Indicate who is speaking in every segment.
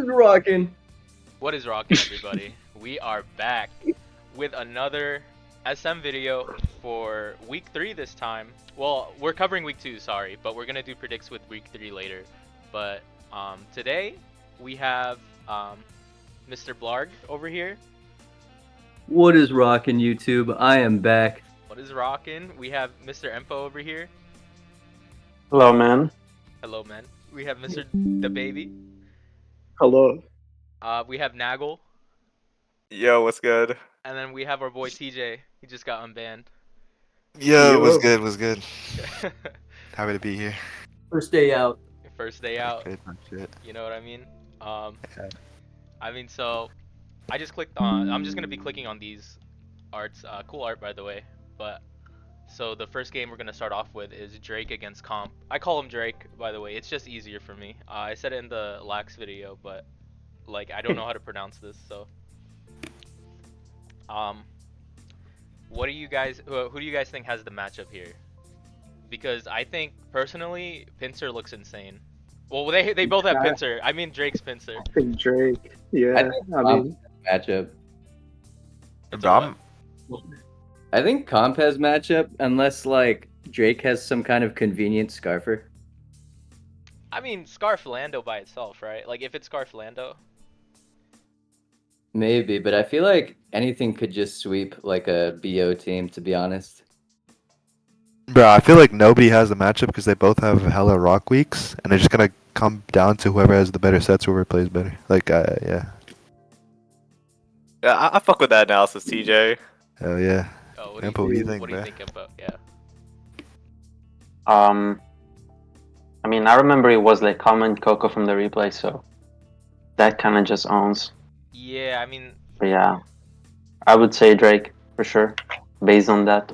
Speaker 1: is rocking?
Speaker 2: What is rocking, everybody? We are back with another SM video for week 3 this time. Well, we're covering week 2, sorry, but we're gonna do predicts with week 3 later. But today we have Mr. Blarg over here.
Speaker 1: What is rocking, YouTube? I am back.
Speaker 2: What is rocking? We have Mr. Empo over here.
Speaker 3: Hello, man.
Speaker 2: Hello, man. We have Mr. Dababy.
Speaker 3: Hello.
Speaker 2: We have Nagol,
Speaker 4: Yo, what's good?
Speaker 2: and then we have our boy TJ. He just got unbanned.
Speaker 4: Yo, what's
Speaker 3: Yo.
Speaker 4: good? What's good? Happy to be here.
Speaker 1: First day out.
Speaker 2: First day out.
Speaker 4: Good, shit.
Speaker 2: You know what I mean?
Speaker 4: Yeah.
Speaker 2: I mean, so I just clicked on. I'm just gonna be clicking on these arts. Cool art, by the way. But so the first game we're gonna start off with is Drake against Comp. I call him Drake, by the way. It's just easier for me. I said it in the Lax video, but like I don't know how to pronounce this. So, what do you guys? Who do you guys think has the matchup here? Because I think personally, Pincer looks insane. Well, they both have Pincer. I mean Drake's Pincer.
Speaker 3: I think Drake. Yeah.
Speaker 1: I think
Speaker 3: mean,
Speaker 1: matchup.
Speaker 2: It's a what?
Speaker 1: I think Comp has matchup unless like Drake has some kind of convenient scarfer.
Speaker 2: I mean Scarf Lando by itself, right? Like if it's Scarf Lando.
Speaker 1: Maybe, but I feel like anything could just sweep like a BO team, to be honest.
Speaker 4: Bro, I feel like nobody has the matchup because they both have hella rock weeks, and they're just gonna come down to whoever has the better sets, whoever plays better. Like, yeah.
Speaker 5: Yeah, I fuck with that analysis, TJ.
Speaker 4: Hell yeah.
Speaker 2: Oh,
Speaker 4: Empo, what do you think,
Speaker 2: what do you
Speaker 4: bruh?
Speaker 2: think about? Yeah.
Speaker 3: I mean, I remember it was like Common Coco from the replay, so that kind of just owns.
Speaker 2: Yeah, I mean,
Speaker 3: But yeah, I would say Drake for sure, based on that.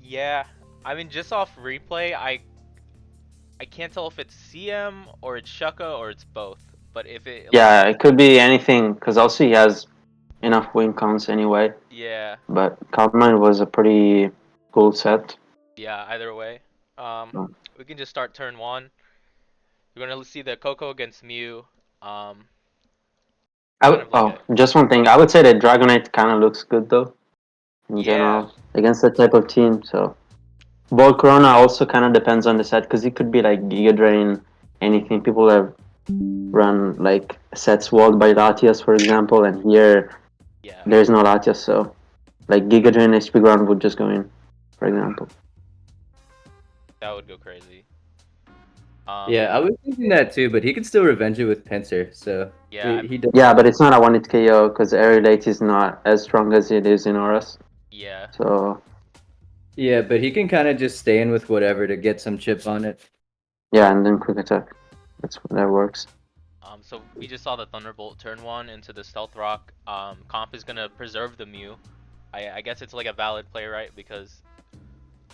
Speaker 2: yeah. I mean, just off replay, I can't tell if it's CM or it's Shucka or it's both. But if it
Speaker 3: Yeah, it could be anything because also he has enough win counts anyway.
Speaker 2: yeah,
Speaker 3: But Common was a pretty cool set.
Speaker 2: yeah, either way.
Speaker 3: Oh.
Speaker 2: We can just start turn 1. We're gonna see the Coco against Mew. Kind of like
Speaker 3: Just one thing. I would say that Dragonite kind of looks good though, in
Speaker 2: Yeah.
Speaker 3: general, against that type of team. So, Ball Corona also kind of depends on the set because it could be like Giga Drain, anything. People have run like sets walled by Latias, for example, and here
Speaker 2: yeah.
Speaker 3: there's no Latias, so like Giga Drain HP Ground would just go in, for example.
Speaker 2: That would go crazy.
Speaker 1: Yeah, I was thinking that too, but he could still revenge it with Pincer, so
Speaker 2: Yeah,
Speaker 1: he does.
Speaker 3: Yeah, but it's not a one-hit KO because Air Relate is not as strong as it is in Auras.
Speaker 2: yeah.
Speaker 3: So
Speaker 1: Yeah, but he can kind of just stay in with whatever to get some chip on it.
Speaker 3: yeah, and then quick attack. That works.
Speaker 2: So we just saw the Thunderbolt turn 1 into the Stealth Rock. Comp is gonna preserve the Mew. I guess it's like a valid play, right? Because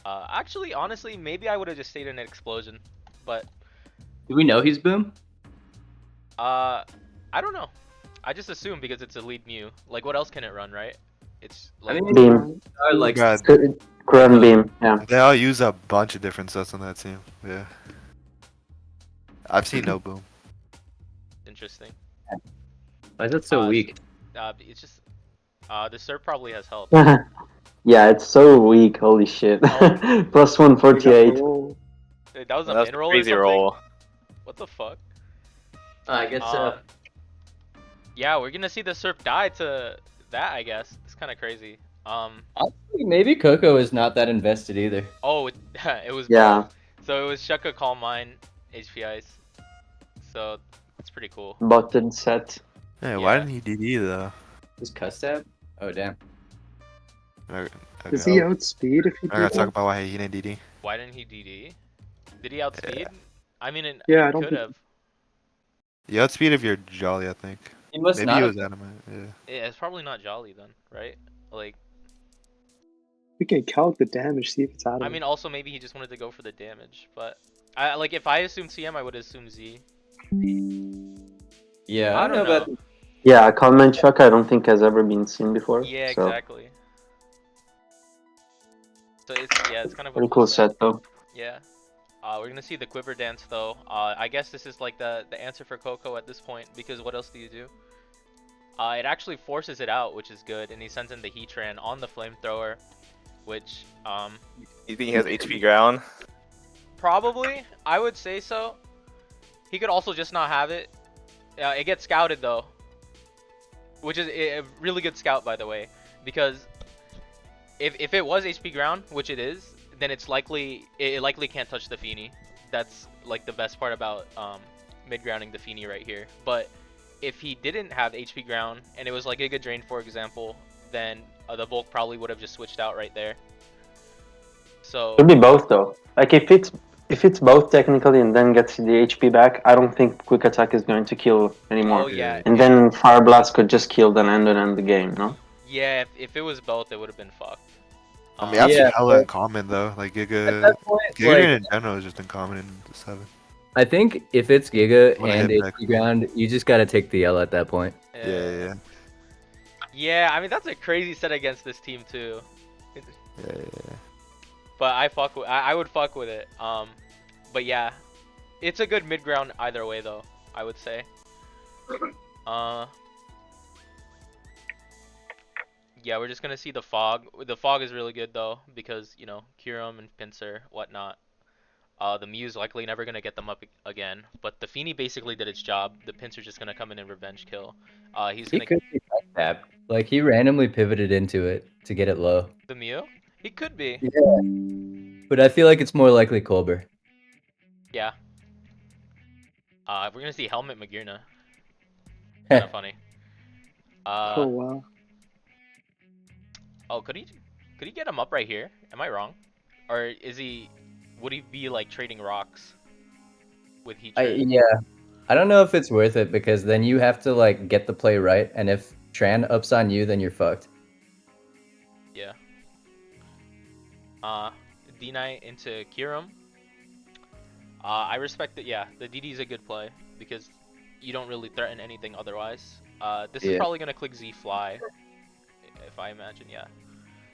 Speaker 2: actually, honestly, maybe I would have just stayed in an Explosion, but
Speaker 1: Do we know he's boom?
Speaker 2: I don't know. I just assume because it's a lead Mew. Like, what else can it run, right? It's
Speaker 1: I
Speaker 2: like
Speaker 1: mean,
Speaker 3: Beam.
Speaker 1: like
Speaker 4: God,
Speaker 3: Current Beam, yeah.
Speaker 4: they all use a bunch of different sets on that team. Yeah. I've seen no boom.
Speaker 2: interesting.
Speaker 1: why is that so weak?
Speaker 2: It's just the Serp probably has help.
Speaker 3: Yeah, it's so weak, holy shit.
Speaker 2: Oh.
Speaker 3: Plus 148.
Speaker 2: That was a
Speaker 5: That's
Speaker 2: min
Speaker 5: a
Speaker 2: roll or
Speaker 5: crazy
Speaker 2: something?
Speaker 5: roll.
Speaker 2: What the fuck?
Speaker 1: I guess
Speaker 2: Yeah, we're gonna see the Serp die to that, I guess. It's kind of crazy.
Speaker 1: Honestly, maybe Coco is not that invested either.
Speaker 2: Oh, it was
Speaker 3: Yeah.
Speaker 2: both. So it was Shucka, Calm Mind, HP Ice. So it's pretty cool.
Speaker 3: Botted set.
Speaker 4: Hey, why
Speaker 2: Yeah.
Speaker 4: didn't he DD though?
Speaker 1: Is Custab? Oh damn.
Speaker 4: Okay,
Speaker 6: Does he outspeed if he
Speaker 4: I'm gonna
Speaker 6: did
Speaker 4: talk
Speaker 6: that?
Speaker 4: about why he didn't DD.
Speaker 2: Why didn't he DD? Did he outspeed? I mean,
Speaker 6: Yeah, I
Speaker 2: he
Speaker 6: don't
Speaker 2: could
Speaker 6: think-
Speaker 2: have.
Speaker 4: You outspeed if you're jolly, I think.
Speaker 1: He must
Speaker 4: Maybe
Speaker 1: not.
Speaker 4: he
Speaker 1: Have...
Speaker 4: was adamant. Yeah.
Speaker 2: Yeah, it's probably not Jolly then, right? Like,
Speaker 6: We can calc the damage, see if it's out of
Speaker 2: I
Speaker 6: it.
Speaker 2: mean, also maybe he just wanted to go for the damage, but I like if I assumed CM, I would assume Z.
Speaker 1: Yeah,
Speaker 2: I
Speaker 1: I
Speaker 2: don't
Speaker 1: don't know about.
Speaker 3: Yeah, Calman Chuck I don't think has ever been seen before.
Speaker 2: Yeah,
Speaker 3: so.
Speaker 2: exactly. So it's kind of a
Speaker 3: Pretty cool set though.
Speaker 2: Yeah. We're gonna see the quiver dance though. I guess this is like the answer for Coco at this point, because what else do you do? It actually forces it out, which is good, and he sends in the Heatran on the flamethrower, which
Speaker 5: You think he has HP ground?
Speaker 2: probably I would say so. He could also just not have it. It gets scouted though, which is a really good scout, by the way, because if it was HP ground, which it is, then it likely can't touch the Feeny. That's like the best part about mid grounding the Feeny right here. But if he didn't have HP ground and it was like Giga Drain, for example, then the Volk probably would have just switched out right there. So
Speaker 3: Could be both though. Like if it's both technically and then gets the HP back, I don't think Quick Attack is going to kill anymore.
Speaker 2: oh yeah,
Speaker 3: And then Fire Blast could just kill then and end the game, no?
Speaker 2: yeah. If it was both, it would have been fucked.
Speaker 4: I mean, that's
Speaker 1: Yeah,
Speaker 4: hella
Speaker 1: but
Speaker 4: uncommon though. Like
Speaker 1: at
Speaker 4: Giga,
Speaker 1: that point,
Speaker 4: Giga
Speaker 1: like,
Speaker 4: in general is just uncommon in the 7.
Speaker 1: I think if it's Giga
Speaker 4: Wanna
Speaker 1: and
Speaker 4: hit
Speaker 1: HP
Speaker 4: back.
Speaker 1: ground, you just gotta take the L at that point.
Speaker 4: Yeah.
Speaker 2: Yeah, I mean that's a crazy set against this team too.
Speaker 4: Yeah.
Speaker 2: But I would fuck with it. But yeah, it's a good mid ground either way though, I would say. Yeah, we're just gonna see the fog. The fog is really good though, because you know Kyurem and Pinsir, whatnot. The Mew's likely never gonna get them up again, but the Feeny basically did its job. The Pinsir's just gonna come in and revenge kill. He's
Speaker 1: He
Speaker 2: gonna
Speaker 1: could be back tapped. Like he randomly pivoted into it to get it low.
Speaker 2: the Mew. He could be.
Speaker 1: Yeah. But I feel like it's more likely Colbur.
Speaker 2: Yeah. We're gonna see Helmet Magirna. Kinda funny.
Speaker 6: Oh wow.
Speaker 2: Oh, could he get him up right here? Am I wrong? Or would he be like trading rocks with Heatran?
Speaker 1: Yeah. I don't know if it's worth it because then you have to like get the play right, and if Tran ups on you, then you're fucked.
Speaker 2: Yeah. D-Knight into Kyurem. I respect it. Yeah, the DD is a good play because you don't really threaten anything otherwise. This is
Speaker 1: Yeah.
Speaker 2: probably gonna click Z Fly, if I imagine. Yeah.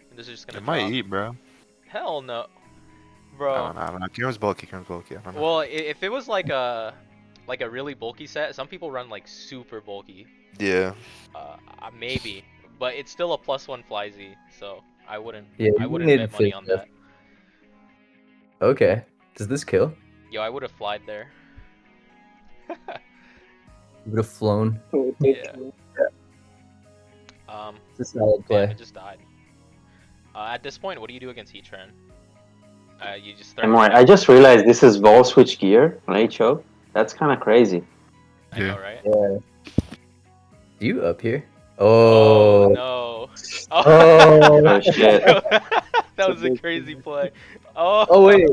Speaker 2: And this is just gonna.
Speaker 4: It might
Speaker 2: drop.
Speaker 4: eat, bro.
Speaker 2: Hell no,
Speaker 4: I
Speaker 2: bro.
Speaker 4: don't know. Kyurem's bulky. I don't know.
Speaker 2: Well, if it was like a really bulky set, some people run like super bulky.
Speaker 4: Yeah.
Speaker 2: Maybe, but it's still a +1 Fly Z, so I wouldn't.
Speaker 1: Yeah,
Speaker 2: I
Speaker 1: you
Speaker 2: wouldn't
Speaker 1: need
Speaker 2: bet money
Speaker 1: to-
Speaker 2: on that.
Speaker 1: Okay. Does this kill?
Speaker 2: Yo, I would have flied there.
Speaker 1: You would have flown.
Speaker 6: Oh, it did kill.
Speaker 1: It's a solid play.
Speaker 2: Damn, it just died. At this point, what do you do against Heatran? You just
Speaker 3: And I just realized this is Vol Switch Gear on HO. That's kind of crazy.
Speaker 2: I know, right?
Speaker 1: Yeah. Do you up here?
Speaker 2: Oh
Speaker 1: Oh.
Speaker 2: no!
Speaker 3: Oh, shit.
Speaker 2: That was a crazy play. Oh.
Speaker 1: Oh wait.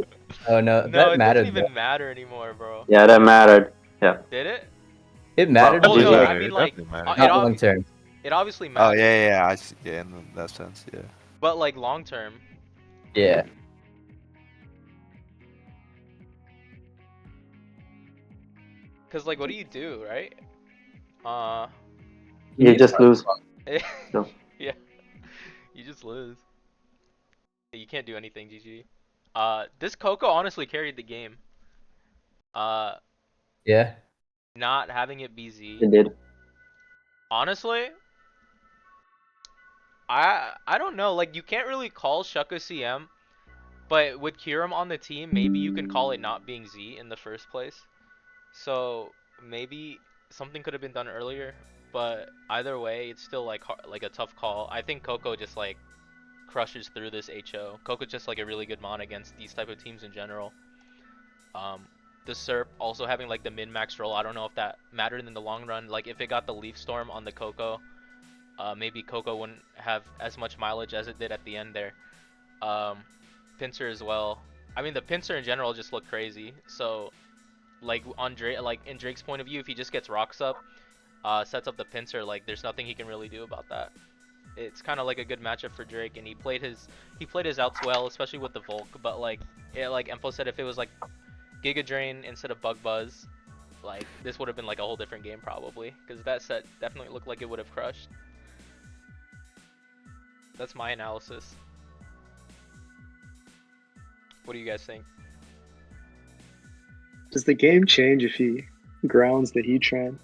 Speaker 1: Oh no,
Speaker 2: No,
Speaker 1: that
Speaker 2: it
Speaker 1: mattered.
Speaker 2: doesn't even matter anymore, bro.
Speaker 3: Yeah, that mattered.
Speaker 2: Did it?
Speaker 1: It mattered.
Speaker 2: Well,
Speaker 3: Did
Speaker 2: no,
Speaker 3: you-
Speaker 2: I mean like,
Speaker 4: Definitely matter.
Speaker 2: it,
Speaker 1: not
Speaker 2: ob-
Speaker 1: long term.
Speaker 2: it obviously
Speaker 4: Oh
Speaker 2: matters.
Speaker 4: yeah. I see. Yeah, in that sense, yeah.
Speaker 2: But like long term,
Speaker 1: Yeah.
Speaker 2: cause like, what do you do, right?
Speaker 3: You just lose. No.
Speaker 2: Yeah, you just lose. You can't do anything, GG. This Coco honestly carried the game.
Speaker 1: Yeah.
Speaker 2: Not having it BZ.
Speaker 3: It did.
Speaker 2: Honestly, I don't know. Like, you can't really call Shucka CM, but with Kyurem on the team, maybe you can call it not being Z in the first place. So maybe something could have been done earlier. But either way, it's still like a tough call. I think Coco just like crushes through this HO. Coco's just like a really good mon against these type of teams in general. The Serp also having like the min-max roll, I don't know if that mattered in the long run. Like if it got the Leaf Storm on the Coco, maybe Coco wouldn't have as much mileage as it did at the end there. Pinsir as well. I mean, the Pinsir in general just looked crazy. So like on Drake, like in Drake's point of view, if he just gets rocks up, sets up the Pinsir, like there's nothing he can really do about that. It's kind of like a good matchup for Drake, and he played his outs well, especially with the Volk. But like Empo said, if it was like Giga Drain instead of Bug Buzz, like this would have been like a whole different game probably, because that set definitely looked like it would have crushed. That's my analysis. What do you guys think?
Speaker 6: Does the game change if he grounds the Heatran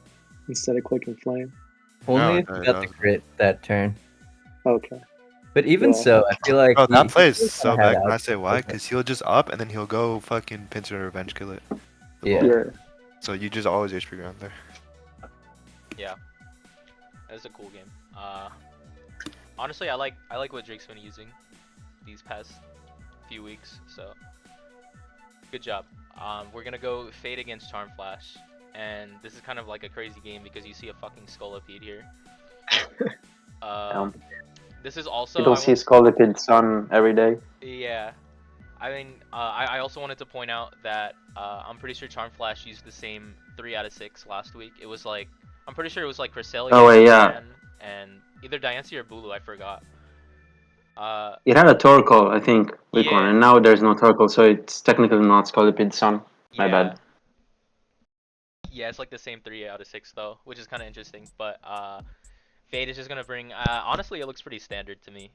Speaker 6: instead of clicking Flame?
Speaker 1: Only
Speaker 4: No,
Speaker 1: if
Speaker 4: no,
Speaker 1: you
Speaker 4: it
Speaker 1: got the
Speaker 4: doesn't.
Speaker 1: crit that turn.
Speaker 6: Okay.
Speaker 1: But even
Speaker 6: Well,
Speaker 1: so, I feel like
Speaker 4: Bro, that
Speaker 1: he
Speaker 4: play is
Speaker 1: really
Speaker 4: so
Speaker 1: kinda had
Speaker 4: bad. Can I
Speaker 1: out-
Speaker 4: say why? Because he'll just up and then he'll go fucking pinch and revenge kill it. The
Speaker 1: Yeah.
Speaker 4: ball.
Speaker 6: Yeah.
Speaker 4: So you just always HP ground there.
Speaker 2: Yeah, it's a cool game. Honestly, I like what Drake's been using these past few weeks. So good job. We're gonna go Fade against Charm Flash, and this is kind of like a crazy game because you see a fucking Scolipede here. This is also
Speaker 3: People see Scolipede Sun every day.
Speaker 2: yeah. I mean, I also wanted to point out that I'm pretty sure Charm Flash used the same 3 out of 6 last week. It was like, I'm pretty sure it was like Cresselia,
Speaker 3: Oh, wait, yeah.
Speaker 2: and either Diancie or Bulu, I forgot.
Speaker 3: It had a Torkoal, I think, week one,
Speaker 2: Yeah.
Speaker 3: and now there's no Torkoal, so it's technically not Scolipede Sun. My
Speaker 2: Yeah.
Speaker 3: bad.
Speaker 2: Yeah, it's like the same 3 out of 6 though, which is kind of interesting. But Fade is just gonna bring. Honestly, it looks pretty standard to me,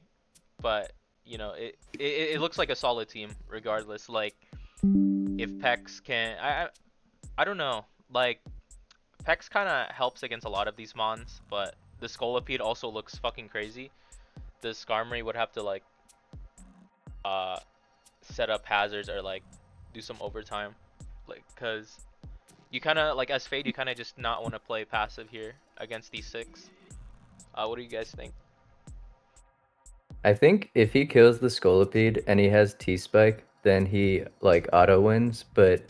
Speaker 2: but you know, it looks like a solid team regardless. Like if Pex can, I don't know. Like Pex kind of helps against a lot of these mons, but the Scolipede also looks fucking crazy. The Skarmory would have to like set up hazards or like do some overtime, like cause you kind of like as Fade, you kind of just not want to play passive here against these 6. What do you guys think?
Speaker 1: I think if he kills the Scolipede and he has T-Spike, then he like auto wins, but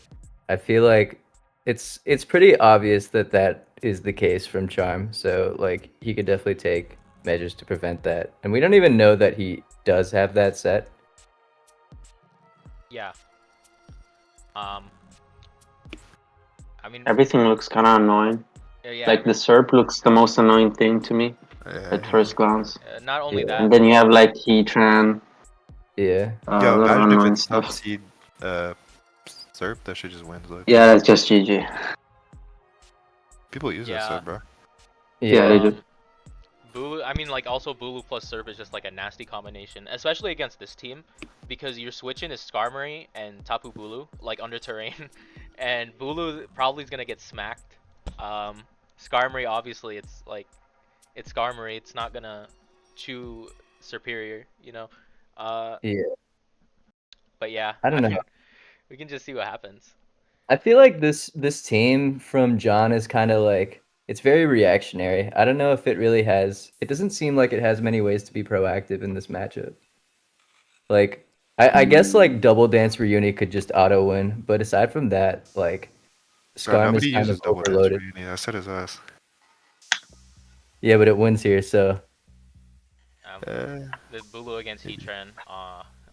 Speaker 1: I feel like it's pretty obvious that that is the case from Charm, so like he could definitely take measures to prevent that. And we don't even know that he does have that set.
Speaker 2: Yeah. I mean,
Speaker 3: Everything looks kind of annoying.
Speaker 2: yeah.
Speaker 3: Like the SERP looks the most annoying thing to me at first glance.
Speaker 2: Not only
Speaker 1: Yeah.
Speaker 2: that,
Speaker 3: And then you
Speaker 2: but
Speaker 3: have like Heatran,
Speaker 1: Yeah.
Speaker 3: a
Speaker 4: Yo,
Speaker 3: lot of
Speaker 4: imagine if
Speaker 3: annoying
Speaker 4: it's top
Speaker 3: stuff.
Speaker 4: seed Serp, that shit just wins. Like,
Speaker 3: Yeah, it's just GG.
Speaker 4: people use
Speaker 2: Yeah.
Speaker 4: that Serp, bro.
Speaker 3: Yeah, they do.
Speaker 2: Bulu, I mean, like also Bulu plus Surf is just like a nasty combination, especially against this team, because you're switching is Skarmory and Tapu Bulu like under terrain, and Bulu probably is gonna get smacked. Skarmory obviously it's like it's Skarmory, it's not gonna chew superior, you know.
Speaker 1: Yeah.
Speaker 2: But yeah,
Speaker 1: I don't know.
Speaker 2: mean, we can just see what happens.
Speaker 1: I feel like this team from John is kind of like it's very reactionary. I don't know if it really has. It doesn't seem like it has many ways to be proactive in this matchup. Like I guess like Double Dance Reuni could just auto win, but aside from that, like
Speaker 4: Bro,
Speaker 1: Skarm is
Speaker 4: nobody
Speaker 1: kind
Speaker 4: uses
Speaker 1: of
Speaker 4: double dance
Speaker 1: overloaded.
Speaker 4: reunion. I said his ass.
Speaker 1: Yeah, but it wins here, so
Speaker 2: The Bulu against Heatran,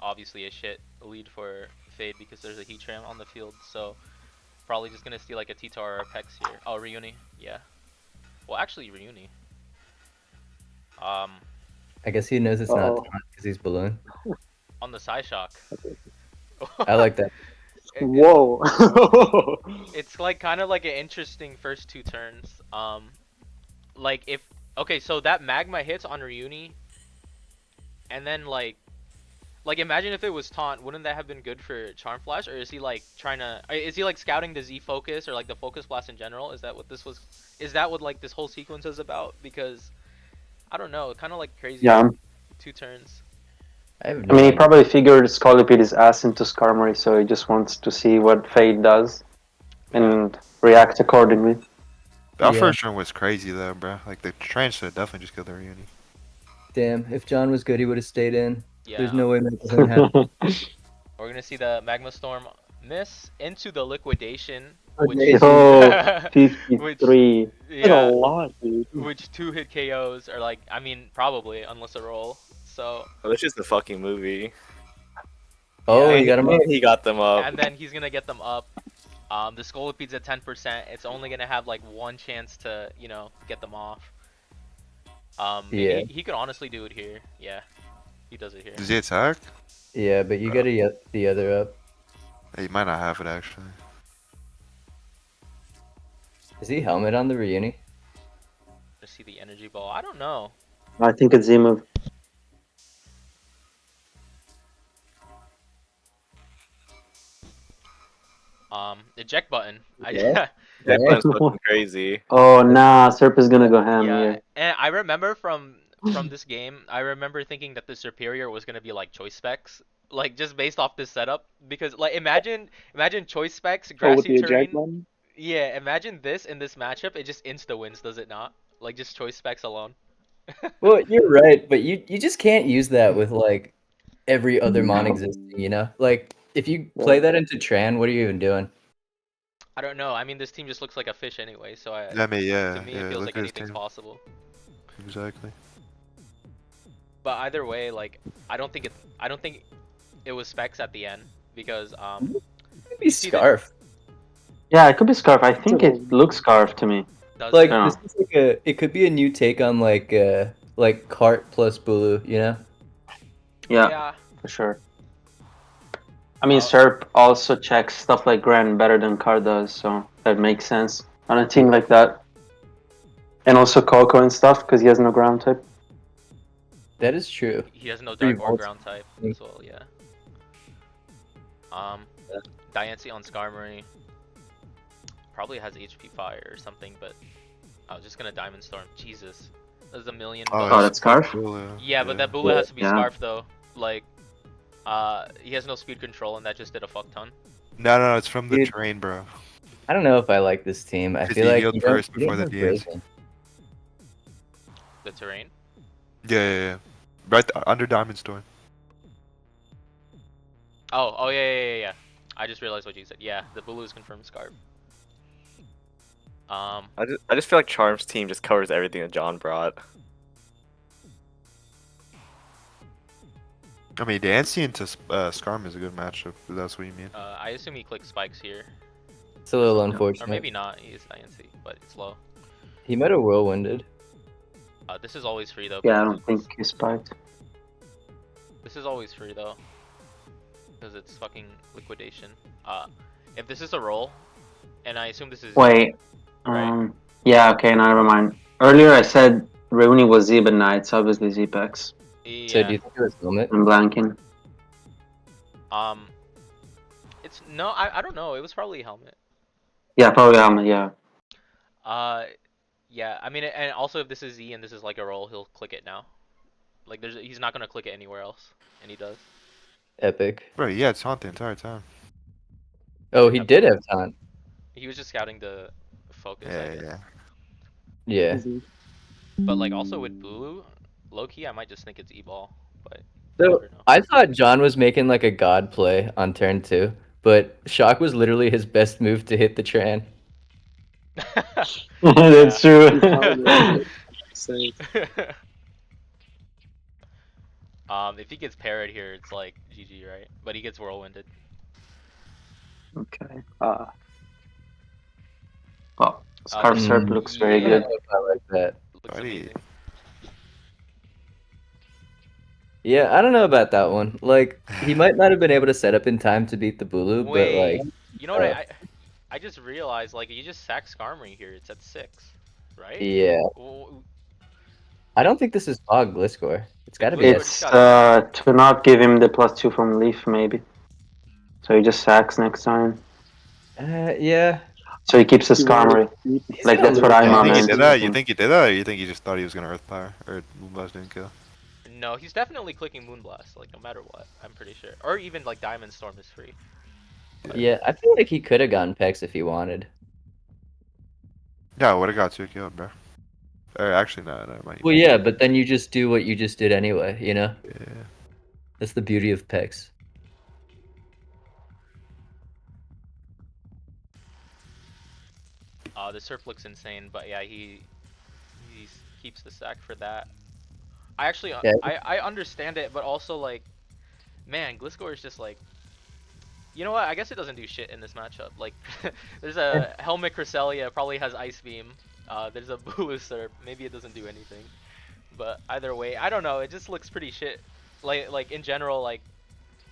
Speaker 2: obviously a shit lead for Fade because there's a Heatran on the field, so probably just gonna see like a T-Tar or a Pex here. Oh, Reuni, yeah. Well, actually, Reuni.
Speaker 1: I guess he knows it's not
Speaker 6: Uh-oh.
Speaker 1: because he's balloon.
Speaker 2: On the Psyshock.
Speaker 1: I like that.
Speaker 6: Whoa.
Speaker 2: It's like kind of like an interesting first 2 turns. Like if okay, so that Magma hits on Reuni, and then like imagine if it was taunt, wouldn't that have been good for Charm Flash? Or is he like trying to? Is he like scouting the Z focus or like the focus blast in general? Is that what this was? Is that what like this whole sequence is about? Because I don't know, kind of like crazy.
Speaker 3: Yeah.
Speaker 2: 2 turns.
Speaker 1: I have
Speaker 3: I
Speaker 1: no
Speaker 3: mean, he
Speaker 1: idea.
Speaker 3: probably figured Scolipede is ass into Skarmory, so he just wants to see what Fade does and react accordingly.
Speaker 4: That
Speaker 1: Yeah.
Speaker 4: first run was crazy though, bro. Like the train should have definitely just killed the reunion.
Speaker 1: Damn, if John was good, he would have stayed in.
Speaker 2: Yeah.
Speaker 1: There's no way Maple Balloon happened.
Speaker 2: We're gonna see the Magma Storm miss into the liquidation,
Speaker 3: Yo, 53.
Speaker 6: That's a
Speaker 2: yeah,
Speaker 6: lot, dude.
Speaker 2: which 2-hit KOs are like, I mean, probably unless a roll. So
Speaker 5: Oh, this is the fucking movie.
Speaker 1: Oh,
Speaker 2: Yeah.
Speaker 1: you got him up.
Speaker 5: And he got them up.
Speaker 2: and then he's gonna get them up. The Scolipede's at 10%. It's only gonna have like 1 chance to, you know, get them off.
Speaker 1: Yeah.
Speaker 2: He could honestly do it here. Yeah, he does it here.
Speaker 4: Does he attack?
Speaker 1: Yeah, but you gotta get the other up.
Speaker 4: He might not have it actually.
Speaker 1: Is he helmet on the reuni?
Speaker 2: To see the energy ball. I don't know.
Speaker 3: I think it's Z-move.
Speaker 2: Eject button.
Speaker 1: Yeah.
Speaker 5: That
Speaker 1: Yeah.
Speaker 5: one's fucking crazy.
Speaker 3: Oh nah, Serp is gonna go ham
Speaker 2: Yeah,
Speaker 3: here.
Speaker 2: and I remember from this game, I remember thinking that the superior was gonna be like choice specs, like just based off this setup. Because like imagine choice specs,
Speaker 6: Oh, with
Speaker 2: grassy
Speaker 6: the eject
Speaker 2: terrain.
Speaker 6: button?
Speaker 2: Yeah, imagine this in this matchup. It just insta wins, does it not? Like just choice specs alone.
Speaker 1: Well, you're right, but you just can't use that with like every other mon existing, you know? Like if you play that into Tran, what are you even doing?
Speaker 2: I don't know. I mean, this team just looks like a fish anyway, so
Speaker 4: I mean,
Speaker 2: to
Speaker 4: yeah,
Speaker 2: me it
Speaker 4: yeah.
Speaker 2: feels
Speaker 4: Look
Speaker 2: like
Speaker 4: at his
Speaker 2: anything's
Speaker 4: team.
Speaker 2: possible.
Speaker 4: Exactly.
Speaker 2: But either way, like I don't think it was specs at the end because
Speaker 1: Maybe
Speaker 2: you see the
Speaker 1: Scarf.
Speaker 3: Yeah, it could be Scarf. I
Speaker 6: It's a
Speaker 3: think
Speaker 6: little-
Speaker 3: it looks Scarf to me.
Speaker 2: does
Speaker 1: Like
Speaker 2: it?
Speaker 3: Yeah.
Speaker 1: this is it could be a new take on like Cart plus Bulu, you know?
Speaker 3: Yeah,
Speaker 2: Yeah.
Speaker 3: for sure. I mean,
Speaker 2: Uh,
Speaker 3: Serp also checks stuff like Grand better than Car does, so that makes sense on a team like that. And also Coco and stuff, because he has no ground type.
Speaker 1: That is true.
Speaker 2: he has no
Speaker 1: Free
Speaker 2: dark or
Speaker 1: vaults.
Speaker 2: ground type as well. Yeah. Diancie on Skarmory probably has HP fire or something, but I was just gonna Diamond Storm. Jesus, there's a million.
Speaker 3: Oh,
Speaker 2: bucks.
Speaker 3: that's Scarf?
Speaker 4: Cool,
Speaker 2: Yeah, but that Bula has to be
Speaker 3: Yeah.
Speaker 2: Scarf though. Like, he has no speed control, and that just did a fuck ton.
Speaker 4: No, it's from the
Speaker 1: Dude.
Speaker 4: train, bro.
Speaker 1: I don't know if I like this team. I
Speaker 4: Because
Speaker 1: feel
Speaker 4: he
Speaker 1: like
Speaker 4: healed
Speaker 1: you don't,
Speaker 4: first
Speaker 1: you don't
Speaker 4: before the
Speaker 1: have
Speaker 4: DNC.
Speaker 1: Brazen.
Speaker 2: The terrain.
Speaker 4: Yeah. Right under Diamond Storm.
Speaker 2: Oh yeah. I just realized what you said. Yeah, the Bulu is confirmed Scarf.
Speaker 5: I just feel like Charm's team just covers everything that John brought.
Speaker 4: I mean, Dancing into Skarm is a good matchup, if that's what you mean.
Speaker 2: I assume he clicked spikes here,
Speaker 1: It's a little
Speaker 2: or
Speaker 1: unfortunate.
Speaker 2: maybe not. He is Diancie, but it's low.
Speaker 1: He might have whirlwinded.
Speaker 2: This is always free though.
Speaker 3: Yeah, I
Speaker 2: because
Speaker 3: don't think he spiked.
Speaker 2: This is always free though, because it's fucking liquidation. If this is a roll, and I assume this is
Speaker 3: Wait.
Speaker 2: Right.
Speaker 3: Yeah, okay, no, never mind. Earlier I said Rooney was Z, but nah, it's obviously Z-Pex.
Speaker 2: yeah.
Speaker 1: So do you think it was helmet?
Speaker 3: I'm blanking.
Speaker 2: It's no, I don't know. It was probably a helmet.
Speaker 3: Yeah, probably helmet, yeah.
Speaker 2: Yeah. I mean, and also if this is Z and this is like a roll, he'll click it now. Like he's not gonna click it anywhere else, and he does.
Speaker 1: Epic.
Speaker 4: Bro, yeah, it's haunt the entire time.
Speaker 1: Oh, he did have taunt.
Speaker 2: He was just scouting the focus, I guess.
Speaker 1: Yeah.
Speaker 2: But like also with Bulu, low key, I might just think it's E-ball, but
Speaker 1: So
Speaker 2: never know.
Speaker 1: I thought John was making like a god play on turn 2, but Shock was literally his best move to hit the Tran.
Speaker 3: That's true.
Speaker 6: Same.
Speaker 2: If he gets parried here, it's like GG, right? But he gets whirlwinded.
Speaker 3: Okay. Well, Scarf
Speaker 2: this-
Speaker 3: Serp looks very
Speaker 2: yeah.
Speaker 3: good.
Speaker 1: I like that.
Speaker 2: Looks
Speaker 4: Buddy.
Speaker 2: amazing.
Speaker 1: Yeah, I don't know about that one. Like, he might not have been able to set up in time to beat the Bulu, but
Speaker 2: Wait,
Speaker 1: like,
Speaker 2: you know what? I just realized like you just sack Skarmory here. It's at 6, right?
Speaker 1: yeah.
Speaker 2: Well,
Speaker 1: I don't think this is Fog Gliscor. It's got to be.
Speaker 2: Gliscor
Speaker 3: It's
Speaker 2: just
Speaker 3: to not give him the +2 from Leaf, maybe. So he just sacks next time.
Speaker 1: Yeah.
Speaker 3: So he keeps his Skarmory.
Speaker 1: He's
Speaker 3: Like,
Speaker 1: gonna
Speaker 3: that's what
Speaker 1: lose.
Speaker 3: I'm
Speaker 4: You
Speaker 3: on.
Speaker 4: think he
Speaker 3: man.
Speaker 4: did that? You think he did that, or you think he just thought he was gonna Earth Power or Moonblast didn't kill?
Speaker 2: No, he's definitely clicking Moonblast, like no matter what. I'm pretty sure, or even like Diamond Storm is free.
Speaker 1: Yeah, I feel like he could have gotten Pex if he wanted.
Speaker 4: Yeah, would have got 2 killed, bro. Or actually, no, mind.
Speaker 1: Well, yeah, but then you just do what you just did anyway, you know?
Speaker 4: Yeah.
Speaker 1: That's the beauty of Pex.
Speaker 2: The Surf looks insane, but yeah, he keeps the sack for that. I actually
Speaker 1: Yeah.
Speaker 2: I understand it, but also like, man, Gliscor is just like, you know what? I guess it doesn't do shit in this matchup. Like, there's a Helmet Cresselia, probably has Ice Beam. There's a Bulu Surf, maybe it doesn't do anything. But either way, I don't know. It just looks pretty shit. Like in general, like,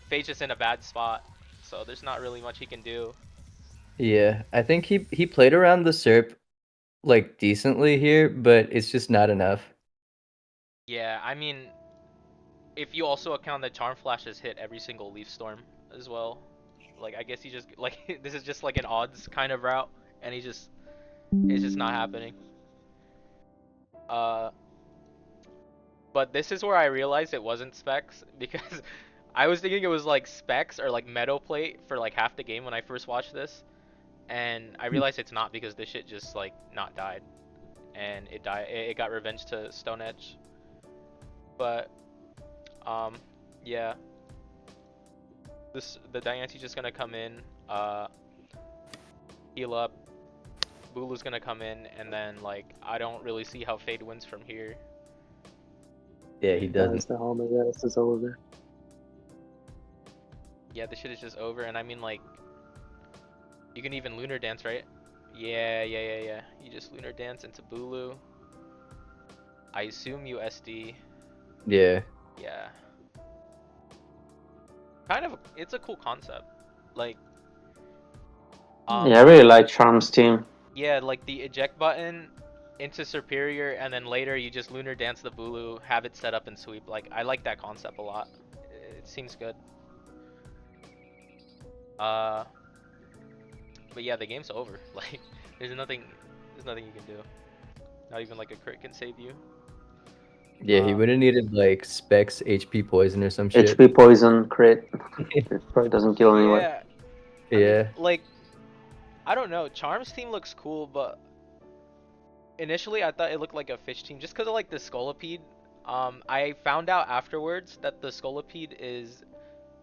Speaker 2: Fate's just in a bad spot, so there's not really much he can do.
Speaker 1: Yeah, I think he played around the SERP like decently here, but it's just not enough.
Speaker 2: Yeah, I mean, if you also account that Charm Flash has hit every single Leaf Storm as well, Like I guess he just like this is just like an odds kind of route, and it's just not happening. But this is where I realized it wasn't specs because I was thinking it was like specs or like metal plate for like half the game when I first watched this, and I realized it's not because this shit just like not died, and it died. It got revenge to Stone Edge. But yeah, the Diance's just gonna come in, heal up. Bulu's gonna come in, and then like I don't really see how Fade wins from here.
Speaker 1: Yeah, he
Speaker 6: That's
Speaker 1: doesn't.
Speaker 6: the helmet. Yeah, this is over.
Speaker 2: Yeah, this shit is just over, and I mean like you can even lunar dance, right? Yeah. You just lunar dance into Bulu. I assume you SD.
Speaker 1: Yeah.
Speaker 2: Yeah. Kind of, it's a cool concept. Like,
Speaker 3: Yeah, I really like Charm's team.
Speaker 2: yeah, like the eject button into Superior, and then later you just lunar dance the Bulu, have it set up and sweep. Like, I like that concept a lot. It seems good. But yeah, the game's over. Like, there's nothing you can do. Not even like a crit can save you.
Speaker 1: Yeah, he would have needed like specs HP poison or some shit.
Speaker 3: HP poison crit. It probably doesn't kill anyone.
Speaker 2: Yeah. I
Speaker 1: Yeah.
Speaker 2: mean, like, I don't know. Charm's team looks cool, but initially I thought it looked like a fish team just because of like the Scolipede. I found out afterwards that the Scolipede is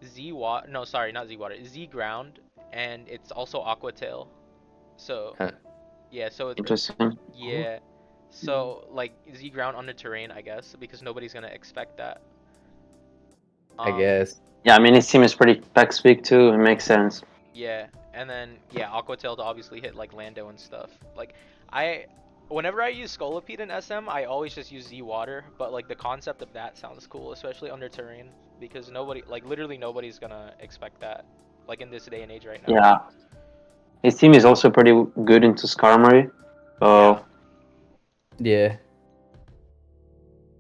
Speaker 2: Z water. No, sorry, not Z water. Z ground, and it's also Aqua Tail. So
Speaker 1: Huh.
Speaker 2: yeah, so it's
Speaker 3: Interesting.
Speaker 2: yeah. So like Z ground under terrain, I guess, because nobody's gonna expect that.
Speaker 1: I guess.
Speaker 3: Yeah, I mean his team is pretty spec speak too. It makes sense.
Speaker 2: Yeah, and then yeah, Aqua Tail to obviously hit like Lando and stuff. Like whenever I use Scolipede in SM, I always just use Z Water, but like the concept of that sounds cool, especially under terrain, because literally nobody's gonna expect that, like in this day and age right now.
Speaker 3: Yeah. His team is also pretty good into Skarmory. So
Speaker 1: Yeah.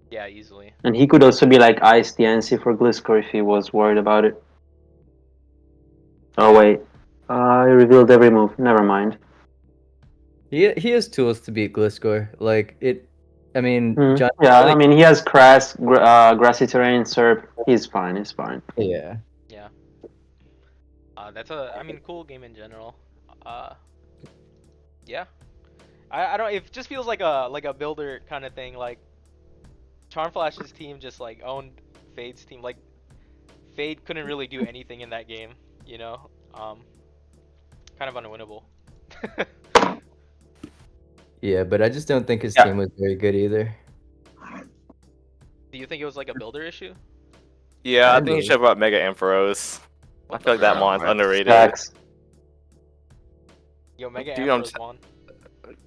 Speaker 2: Yeah, easily.
Speaker 3: and he could also be like Ice the NC for Gliscor if he was worried about it. Oh wait. I revealed every move. Never mind.
Speaker 1: He has tools to beat Gliscor. Like it. I mean, John.
Speaker 3: Yeah,
Speaker 1: Really,
Speaker 3: I mean he has grassy terrain, Serp. He's fine. He's fine.
Speaker 1: yeah.
Speaker 2: Yeah. That's I mean, cool game in general. Yeah. I don't. It just feels like a builder kind of thing. Like Charmflash's team just like owned Fade's team. Like Fade couldn't really do anything in that game. You know. Kind of unwinnable.
Speaker 1: Yeah, but I just don't think his
Speaker 3: Yeah.
Speaker 1: team was very good either.
Speaker 2: Do you think it was like a builder issue?
Speaker 5: Yeah, I think
Speaker 1: Kinda.
Speaker 5: he should have brought Mega Ampharos. I
Speaker 2: What
Speaker 5: feel like that
Speaker 2: fuck?
Speaker 5: mon's underrated.
Speaker 3: Facts.
Speaker 2: Yo, Mega
Speaker 5: Dude, I'm
Speaker 2: Ampharos won.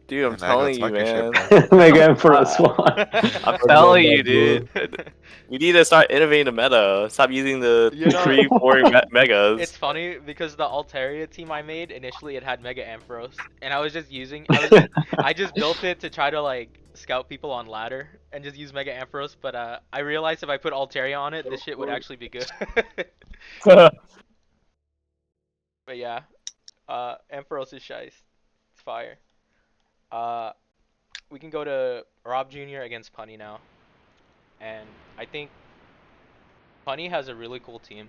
Speaker 5: Dude, I'm
Speaker 4: Yeah, Nagol,
Speaker 5: telling you,
Speaker 4: talk your shit,
Speaker 5: man.
Speaker 4: bro.
Speaker 3: Mega Emperor Swan.
Speaker 5: I'm telling you, dude. We need to start innovating the meta. Stop using the
Speaker 2: You know-
Speaker 5: 3-4 megas.
Speaker 2: It's funny because the Altaria team I made initially it had Mega Ampharos, and I was just using I just built it to try to like scout people on ladder and just use Mega Ampharos, but I realized if I put Altaria on it, this shit would actually be good. But yeah, Ampharos is shice. It's fire. We can go to Rob Jr. against Punny now, and I think Punny has a really cool team.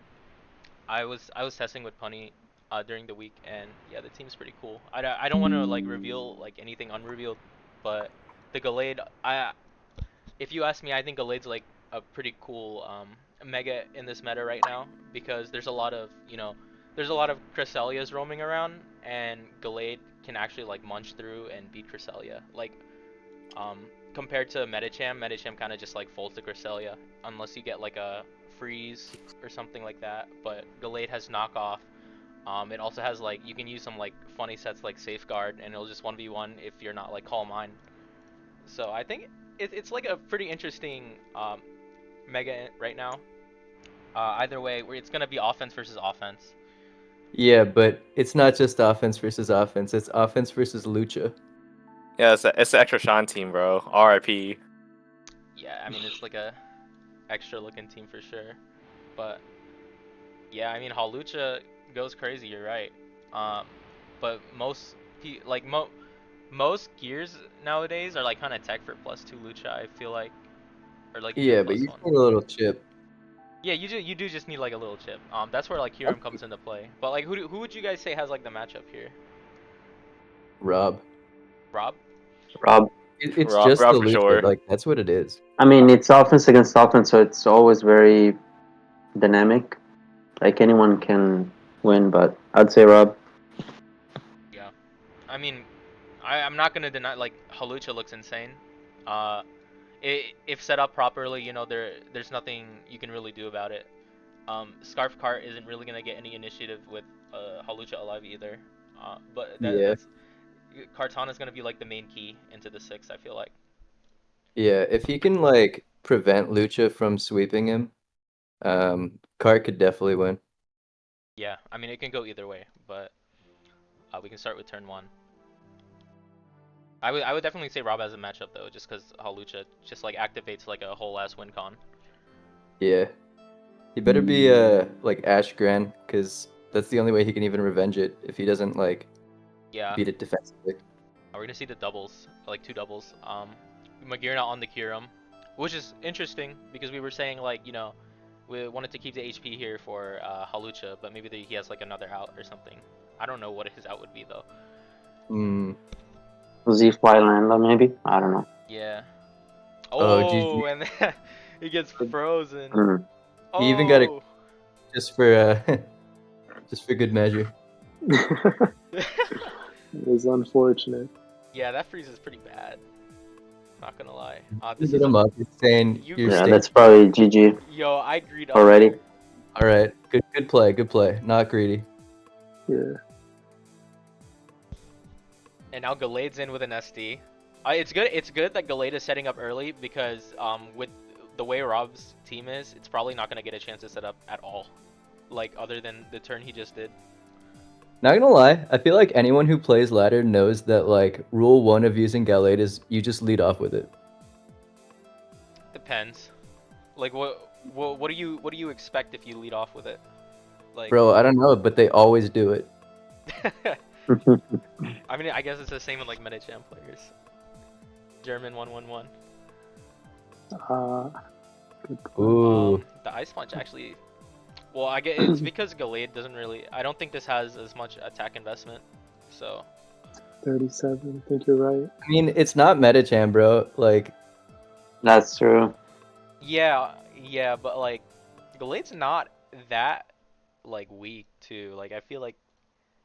Speaker 2: I was testing with Punny during the week, and yeah, the team's pretty cool. I don't want to like reveal like anything unrevealed, but the Gallade, if you ask me, I think Gallade's like a pretty cool mega in this meta right now because there's a lot of there's a lot of Cresselias roaming around, and Gallade can actually like munch through and beat Cresselia. Like compared to Medicham kind of just like folds the Cresselia unless you get like a freeze or something like that. But Gallade has knockoff. It also has like you can use some like funny sets like Safeguard, and it'll just 1v1 if you're not like Call Mine. So I think it's like a pretty interesting mega right now. Either way, it's gonna be offense versus offense.
Speaker 1: Yeah, but it's not just offense versus offense. It's offense versus Lucha.
Speaker 5: Yeah, it's the extra Sean team, bro. RIP.
Speaker 2: Yeah, I mean it's like a extra looking team for sure. But yeah, I mean Halucha goes crazy. You're right. But most gears nowadays are like kind of tech for +2 lucha. I feel like, or like even
Speaker 1: Yeah, but you
Speaker 2: +1.
Speaker 1: need a little chip.
Speaker 2: Yeah, you do just need like a little chip. That's where like Hiram comes into play. But like who would you guys say has like the matchup here?
Speaker 1: Rob.
Speaker 2: Rob?
Speaker 3: Rob.
Speaker 1: It's
Speaker 5: Rob,
Speaker 1: just
Speaker 5: Rob
Speaker 1: the
Speaker 5: for
Speaker 1: lucha.
Speaker 5: sure.
Speaker 1: Like that's what it is.
Speaker 3: I mean, it's offense against offense, so it's always very dynamic. Like anyone can win, but I'd say Rob.
Speaker 2: Yeah. I mean, I'm not gonna deny like Halucha looks insane. Uh, if set up properly, you know there's nothing you can really do about it. Scarf Cart isn't really gonna get any initiative with Halucha alive either. But
Speaker 1: Yeah.
Speaker 2: that's Cartana's gonna be like the main key into the 6. I feel like.
Speaker 1: Yeah, if he can like prevent Lucha from sweeping him, Cart could definitely win.
Speaker 2: Yeah, I mean it can go either way, but we can start with turn 1. I would definitely say Rob has a matchup though, just because Halucha just like activates like a whole ass win con.
Speaker 1: Yeah. He better be like Ash Gran, because that's the only way he can even revenge it if he doesn't like
Speaker 2: Yeah,
Speaker 1: beat it defensively.
Speaker 2: we're gonna see the doubles, like 2 doubles. Magirna on the Kiram, which is interesting because we were saying like we wanted to keep the HP here for Halucha, but maybe he has like another out or something. I don't know what his out would be though.
Speaker 1: Hmm.
Speaker 3: Z Fly Landa, maybe? I don't know.
Speaker 2: Yeah.
Speaker 1: Oh,
Speaker 2: Oh,
Speaker 1: GG.
Speaker 2: and then he gets frozen.
Speaker 3: Mm.
Speaker 1: He even got it
Speaker 2: Oh.
Speaker 1: just for just for good measure.
Speaker 6: It was unfortunate.
Speaker 2: Yeah, that freeze is pretty bad. Not gonna lie.
Speaker 1: Just hit him up. He's saying
Speaker 2: You-
Speaker 1: you're
Speaker 3: Yeah,
Speaker 1: staying.
Speaker 3: that's probably GG
Speaker 2: Yo, I agreed
Speaker 3: already.
Speaker 2: under.
Speaker 1: All right. Good play. Good play. Not greedy.
Speaker 6: Yeah.
Speaker 2: And now Galade's in with an SD. It's good. It's good that Galade is setting up early because with the way Rob's team is, it's probably not gonna get a chance to set up at all. Like other than the turn he just did.
Speaker 1: Not gonna lie, I feel like anyone who plays ladder knows that like rule 1 of using Galade is you just lead off with it.
Speaker 2: Depends. Like what do you expect if you lead off with it? Like
Speaker 1: Bro, I don't know, but they always do it.
Speaker 2: I mean, I guess it's the same with like meta champ players. German 111.
Speaker 6: Good point.
Speaker 1: Ooh.
Speaker 2: The ice punch actually. Well, I get it's because Galade doesn't really. I don't think this has as much attack investment. So
Speaker 6: 37. I think you're right.
Speaker 1: I mean, it's not Metacham, bro. Like,
Speaker 3: That's true.
Speaker 2: yeah, but like Galade's not that like weak too. Like I feel like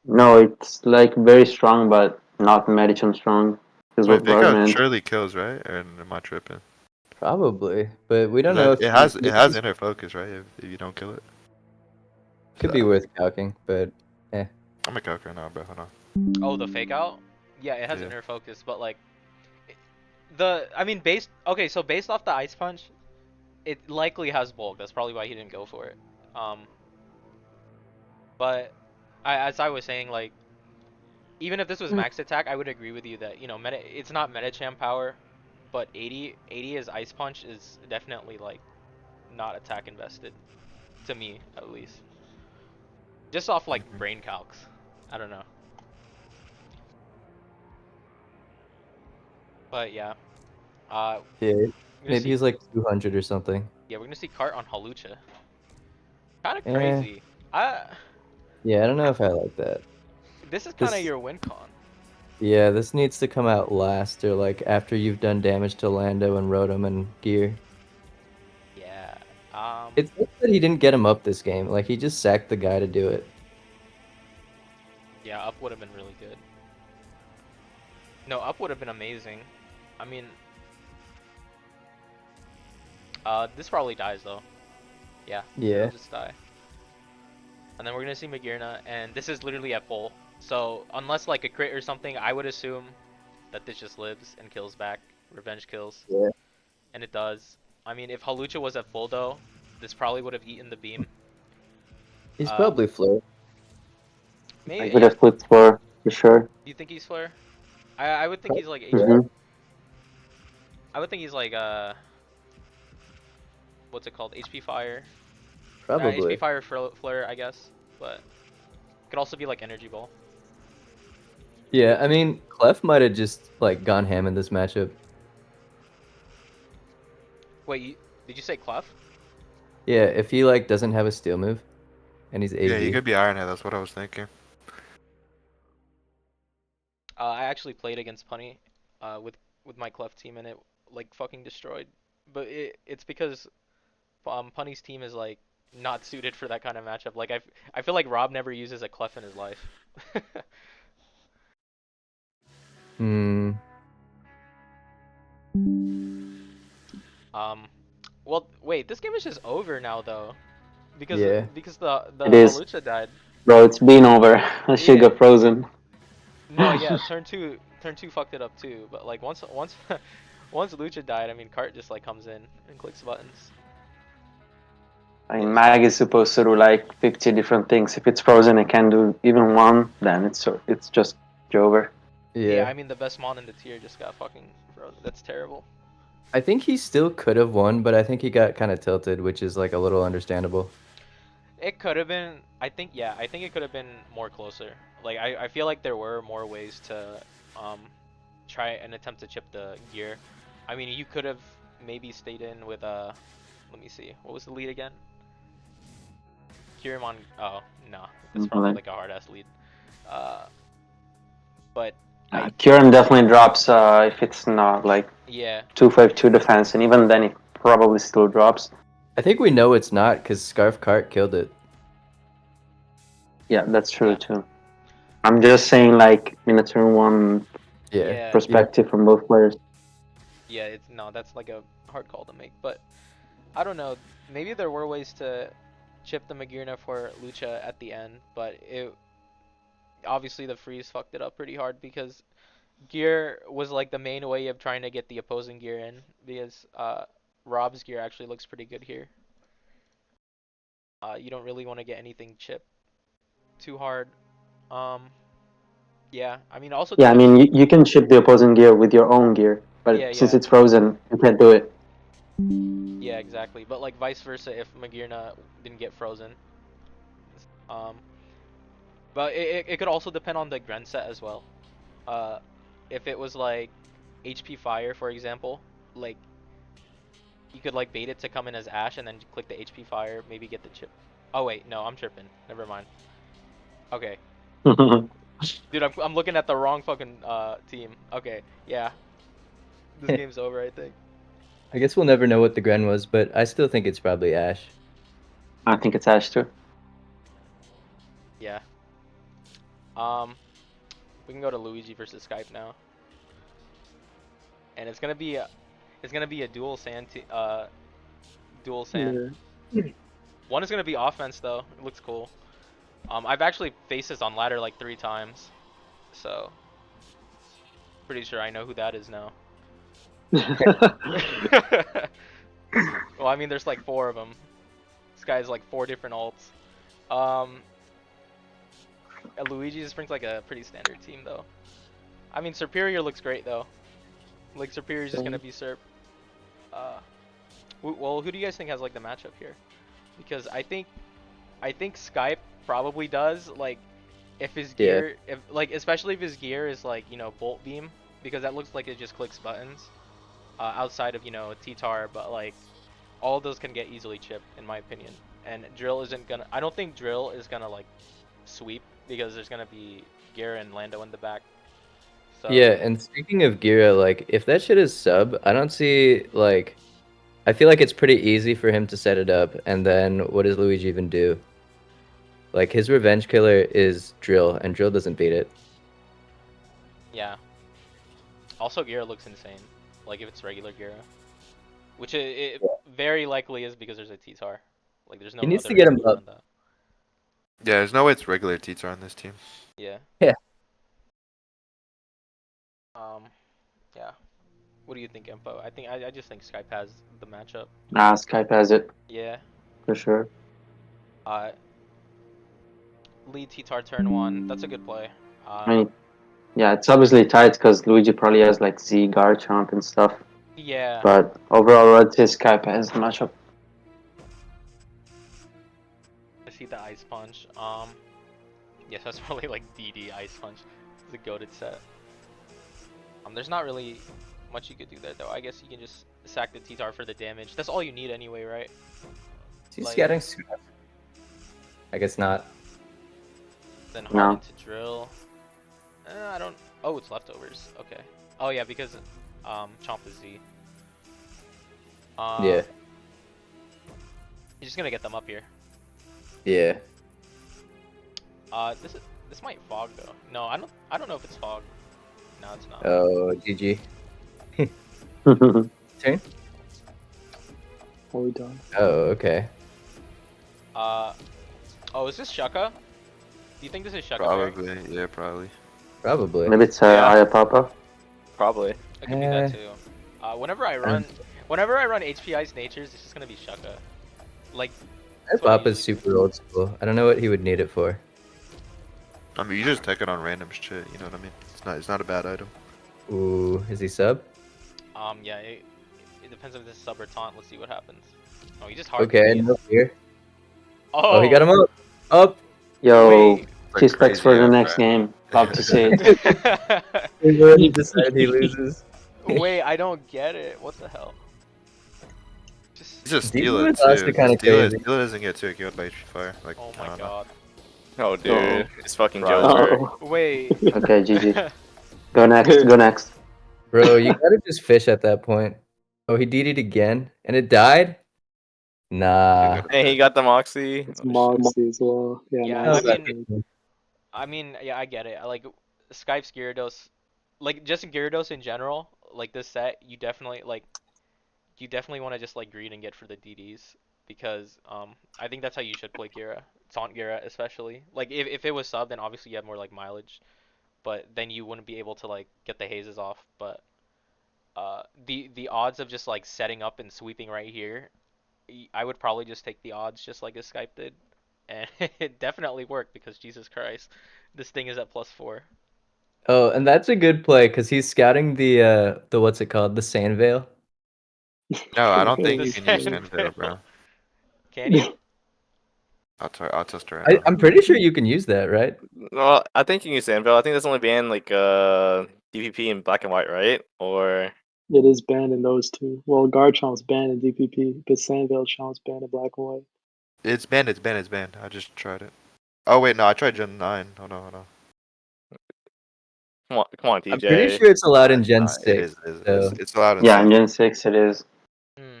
Speaker 3: No, it's like very strong, but not Medicham strong. Is
Speaker 4: Wait,
Speaker 3: what
Speaker 4: they
Speaker 3: Blarg
Speaker 4: got
Speaker 3: meant.
Speaker 4: surely kills, right? Or am I tripping?
Speaker 1: probably, but we don't
Speaker 4: That-
Speaker 1: know if
Speaker 4: it has inner focus, right? If you don't kill it.
Speaker 1: could be worth calking, but
Speaker 4: I'm a cook right now, bro. Hold on.
Speaker 2: oh the fake out. Yeah, it has
Speaker 4: Yeah.
Speaker 2: inner focus, but like I mean so based off the ice punch, it likely has bulk. That's probably why he didn't go for it. But as I was saying, like even if this was max attack, I would agree with you that it's not Metacham power, but 80 as ice punch is definitely like not attack invested to me at least. Just off like brain calcs. I don't know. But yeah.
Speaker 1: yeah,
Speaker 2: We're gonna
Speaker 1: maybe
Speaker 2: see,
Speaker 1: he's like 200 or something.
Speaker 2: yeah, we're gonna see Cart on Halucha. Kind of
Speaker 1: Eh.
Speaker 2: crazy.
Speaker 1: Yeah, I don't know if I like that.
Speaker 2: This is kind of
Speaker 1: This-
Speaker 2: your win con.
Speaker 1: Yeah, this needs to come out last or like after you've done damage to Lando and Rotom and Gear.
Speaker 2: Yeah.
Speaker 1: It's good that he didn't get him up this game. Like he just sacked the guy to do it.
Speaker 2: Yeah, up would have been really good. No, up would have been amazing. I mean, this probably dies though. Yeah.
Speaker 1: Yeah.
Speaker 2: It'll just die. And then we're gonna see Magirna, and this is literally at full. So unless like a crit or something, I would assume that this just lives and kills back, revenge kills.
Speaker 1: Yeah.
Speaker 2: And it does. I mean, if Halucha was at full though, this probably would have eaten the beam.
Speaker 1: He's probably Flare.
Speaker 2: Maybe.
Speaker 3: I could have flipped for sure.
Speaker 2: Do you think he's Flare? I would think he's like
Speaker 3: Mhm.
Speaker 2: I would think he's like what's it called? HP Fire.
Speaker 1: Probably.
Speaker 2: HP Fire Flare, I guess. But Could also be like energy ball.
Speaker 1: Yeah, I mean, Clef might have just like gone ham in this matchup.
Speaker 2: Wait, did you say Clef?
Speaker 1: Yeah, if he like doesn't have a steal move, and he's AD.
Speaker 4: Yeah, he could be Ironhead. That's what I was thinking.
Speaker 2: I actually played against Punny, with my Clef team, and it like fucking destroyed. But it's because Punny's team is like not suited for that kind of matchup. Like I feel like Rob never uses a Clef in his life.
Speaker 1: Hmm.
Speaker 2: Well, wait, this game is just over now though, because
Speaker 1: Yeah.
Speaker 2: the
Speaker 3: It is.
Speaker 2: Halucha died.
Speaker 3: Bro, it's been over. I should
Speaker 2: Yeah.
Speaker 3: got frozen.
Speaker 2: No, yeah, turn two fucked it up too. But like once once Lucha died, I mean, Cart just like comes in and clicks buttons.
Speaker 3: I mean, Mag is supposed to do like 50 different things. If it's frozen, it can do even one. Then it's just over.
Speaker 2: Yeah, I
Speaker 1: Yeah.
Speaker 2: mean the best mon in the tier just got fucking frozen. That's terrible.
Speaker 1: I think he still could have won, but I think he got kind of tilted, which is like a little understandable.
Speaker 2: It could have been. I think it could have been more closer. Like I feel like there were more ways to try and attempt to chip the gear. I mean, you could have maybe stayed in with let me see. What was the lead again? Kirimon. Oh, no. That's probably like a hard ass lead. But
Speaker 3: Kurim definitely drops if it's not like
Speaker 2: yeah.
Speaker 3: 252 defense, and even then it probably still drops.
Speaker 1: I think we know it's not because Scarf Cart killed it.
Speaker 3: Yeah, that's true
Speaker 2: Yeah.
Speaker 3: too. I'm just saying, like in a turn one
Speaker 1: Yeah.
Speaker 3: perspective from both players.
Speaker 2: Yeah, it's no, that's like a hard call to make. But I don't know. Maybe there were ways to chip the Magirna for Lucha at the end, but it obviously the freeze fucked it up pretty hard because gear was like the main way of trying to get the opposing gear in because Rob's gear actually looks pretty good here. You don't really want to get anything chipped too hard. Yeah, I mean also.
Speaker 3: Yeah, I mean you can chip the opposing gear with your own gear, but
Speaker 2: Yeah,
Speaker 3: since
Speaker 2: yeah.
Speaker 3: it's frozen, you can't do it.
Speaker 2: Yeah, exactly. But like vice versa if Magirna didn't get frozen. Um, but it could also depend on the Gren set as well. If it was like HP Fire, for example, like you could like bait it to come in as Ash and then click the HP Fire, maybe get the chip. Oh wait, no, I'm tripping. Never mind. Okay. Dude, I'm looking at the wrong fucking team. Okay, yeah. This game's over, I think.
Speaker 1: I guess we'll never know what the Gren was, but I still think it's probably Ash.
Speaker 3: I think it's Ash too.
Speaker 2: Yeah. We can go to Luigi versus Skype now. And it's gonna be a dual sand dual sand. One is gonna be offense though. It looks cool. I've actually faced this on ladder like 3 times, so pretty sure I know who that is now. Well, I mean, there's like 4 of them. This guy's like 4 different alts. Luigi just brings like a pretty standard team though. I mean, Superior looks great though. Like Superior's just gonna be Serp. Well, who do you guys think has like the matchup here? Because I think Skype probably does, like if his gear, if like especially if his gear is like, you know, Bolt Beam, because that looks like it just clicks buttons. Outside of, you know, T-Tar, but like all of those can get easily chipped in my opinion. And Drill isn't gonna, I don't think Drill is gonna like sweep because there's gonna be Gira and Lando in the back. So
Speaker 1: Yeah, and speaking of Gira, like if that shit is sub, I don't see like I feel like it's pretty easy for him to set it up, and then what does Luigi even do? Like his revenge killer is Drill, and Drill doesn't beat it.
Speaker 2: yeah. Also, Gira looks insane. Like if it's regular Gira, which it very likely is because there's a T-Tar. Like there's no
Speaker 1: He needs
Speaker 2: other
Speaker 1: to get
Speaker 2: reason
Speaker 1: him up.
Speaker 2: around that.
Speaker 4: Yeah, there's no way it's regular T-Tar on this team.
Speaker 2: Yeah.
Speaker 1: Yeah.
Speaker 2: Yeah. What do you think, Empo? I just think Skype has the matchup.
Speaker 3: Skype has it
Speaker 2: Yeah.
Speaker 3: for sure.
Speaker 2: Lead T-Tar turn 1. That's a good play.
Speaker 3: I mean, yeah, it's obviously tight because Luigi probably has like Z, Garchomp, and stuff.
Speaker 2: Yeah.
Speaker 3: But overall, I'd say Skype has the matchup.
Speaker 2: I see the Ice Punch. Yes, that's probably like DD Ice Punch. It's a goated set. There's not really much you could do there though. I guess you can just sack the T-Tar for the damage. That's all you need anyway, right?
Speaker 1: Is he
Speaker 2: Like-
Speaker 1: scouting Scarf? I guess not.
Speaker 2: Then
Speaker 3: No.
Speaker 2: hard into drill. I don't. Oh, it's leftovers. Okay. Oh yeah, because chomp is Z.
Speaker 1: Yeah.
Speaker 2: You're just gonna get them up here.
Speaker 1: Yeah.
Speaker 2: This might fog though. No, I don't know if it's fog. No, it's not.
Speaker 1: Oh, GG. Turn?
Speaker 6: Are we done?
Speaker 1: Oh, okay.
Speaker 2: Oh, is this Shucka? Do you think this is Shucka? Barry?
Speaker 5: Probably, yeah, probably.
Speaker 1: Probably.
Speaker 3: Maybe it's
Speaker 5: Yeah.
Speaker 3: Aya Papa.
Speaker 5: Probably.
Speaker 2: It could be that too. Whenever I run HPI's natures, it's just gonna be Shucka. Like, that's what I
Speaker 1: Papa's
Speaker 2: usually do.
Speaker 1: super old school. I don't know what he would need it for.
Speaker 4: I mean, you just take it on random shit. You know what I mean? It's not a bad item.
Speaker 1: Ooh, is he sub?
Speaker 2: Yeah, it depends if this is sub or taunt. Let's see what happens. Oh, he just hard.
Speaker 1: Okay,
Speaker 2: these.
Speaker 1: no fear.
Speaker 2: Oh,
Speaker 1: Oh, he got him up. Up.
Speaker 3: Yo,
Speaker 2: Wait.
Speaker 3: T specs for the
Speaker 4: crazy,
Speaker 3: next
Speaker 4: bro.
Speaker 3: game. Love to see it.
Speaker 1: He decided he loses.
Speaker 2: Wait, I don't get it. What the hell?
Speaker 4: He's
Speaker 2: Just.
Speaker 4: just
Speaker 1: Demon
Speaker 4: steal it
Speaker 1: was also
Speaker 4: too.
Speaker 1: kinda
Speaker 4: Steal
Speaker 1: crazy.
Speaker 4: it doesn't get too killed by HP fire. Like,
Speaker 2: Oh
Speaker 4: I
Speaker 2: my
Speaker 4: don't know.
Speaker 2: god.
Speaker 5: Oh, dude. It's fucking
Speaker 4: Right.
Speaker 5: Joker.
Speaker 3: Oh.
Speaker 2: Wait.
Speaker 3: Okay, GG. Go next. Go next.
Speaker 1: Bro, you gotta just fish at that point. Oh, he DD'd again, and it died? Nah.
Speaker 5: Hey, he got the Moxie.
Speaker 6: It's
Speaker 5: Oh, shit.
Speaker 6: Moxie as well. Yeah,
Speaker 2: Yeah,
Speaker 6: nice.
Speaker 2: I mean, yeah, I get it. Like, Skype's Gyarados, like, just Gyarados in general, like, this set, you definitely want to just, like, greed and get for the DDs, because, I think that's how you should play Gyara. Taunt Gyara, especially. Like, if it was sub, then obviously you have more, like, mileage, but then you wouldn't be able to, like, get the hazes off, but, the odds of just, like, setting up and sweeping right here, I would probably just take the odds just like as Skype did. And it definitely worked because Jesus Christ, this thing is at +4.
Speaker 1: Oh, and that's a good play because he's scouting the what's it called? The Sand Veil.
Speaker 4: No, I don't think you
Speaker 2: This
Speaker 4: can use
Speaker 2: Sand
Speaker 4: Sandvale, bro.
Speaker 2: Can you?
Speaker 4: I'll test it right now.
Speaker 1: I'm pretty sure you can use that, right?
Speaker 5: Well, I think you can use Sandville. I think that's only banned, like, DPP in black and white, right? Or...
Speaker 6: It is banned in those two. Well, Garchomp's banned in DPP, but Sandvale Chomp's banned in black and white.
Speaker 4: It's banned. I just tried it. Oh wait, no, I tried Gen 9. Hold on.
Speaker 5: Come on, TJ.
Speaker 1: I'm pretty sure it's allowed in Gen
Speaker 4: Nah,
Speaker 1: 6.
Speaker 4: it is.
Speaker 1: so-
Speaker 4: It's allowed in
Speaker 3: Yeah, in
Speaker 4: 7.
Speaker 3: Gen 6 it is.
Speaker 2: Hmm.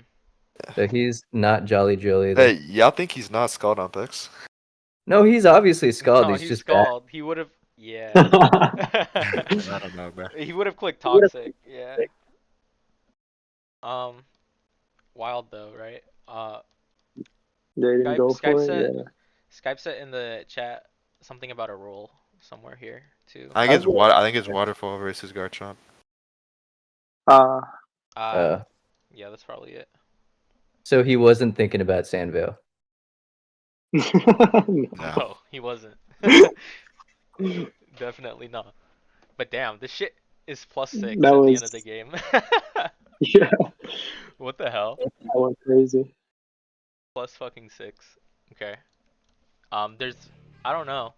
Speaker 1: So he's not Jolly Joe either.
Speaker 4: Hey, y'all think he's not Scald on picks?
Speaker 1: No, he's obviously Scald.
Speaker 2: No,
Speaker 1: he's
Speaker 2: he's
Speaker 1: just bad.
Speaker 2: Scald. He would have. Yeah.
Speaker 4: I don't know, bro.
Speaker 2: He would have clicked Toxic. Yeah. Wild though, right?
Speaker 6: They didn't go
Speaker 2: Skype
Speaker 6: for
Speaker 2: said-
Speaker 6: it. Yeah.
Speaker 2: Skype said in the chat something about a roll somewhere here too.
Speaker 4: I think it's Waterfall versus Garchomp.
Speaker 2: Yeah, that's probably it.
Speaker 1: So he wasn't thinking about Sandvale.
Speaker 4: No.
Speaker 2: No, he wasn't. Definitely not. But damn, this shit is +6
Speaker 6: That
Speaker 2: at the end
Speaker 6: was-
Speaker 2: of the game.
Speaker 6: Yeah,
Speaker 2: What the hell?
Speaker 6: I went crazy.
Speaker 2: +6. Okay. There's, I don't know,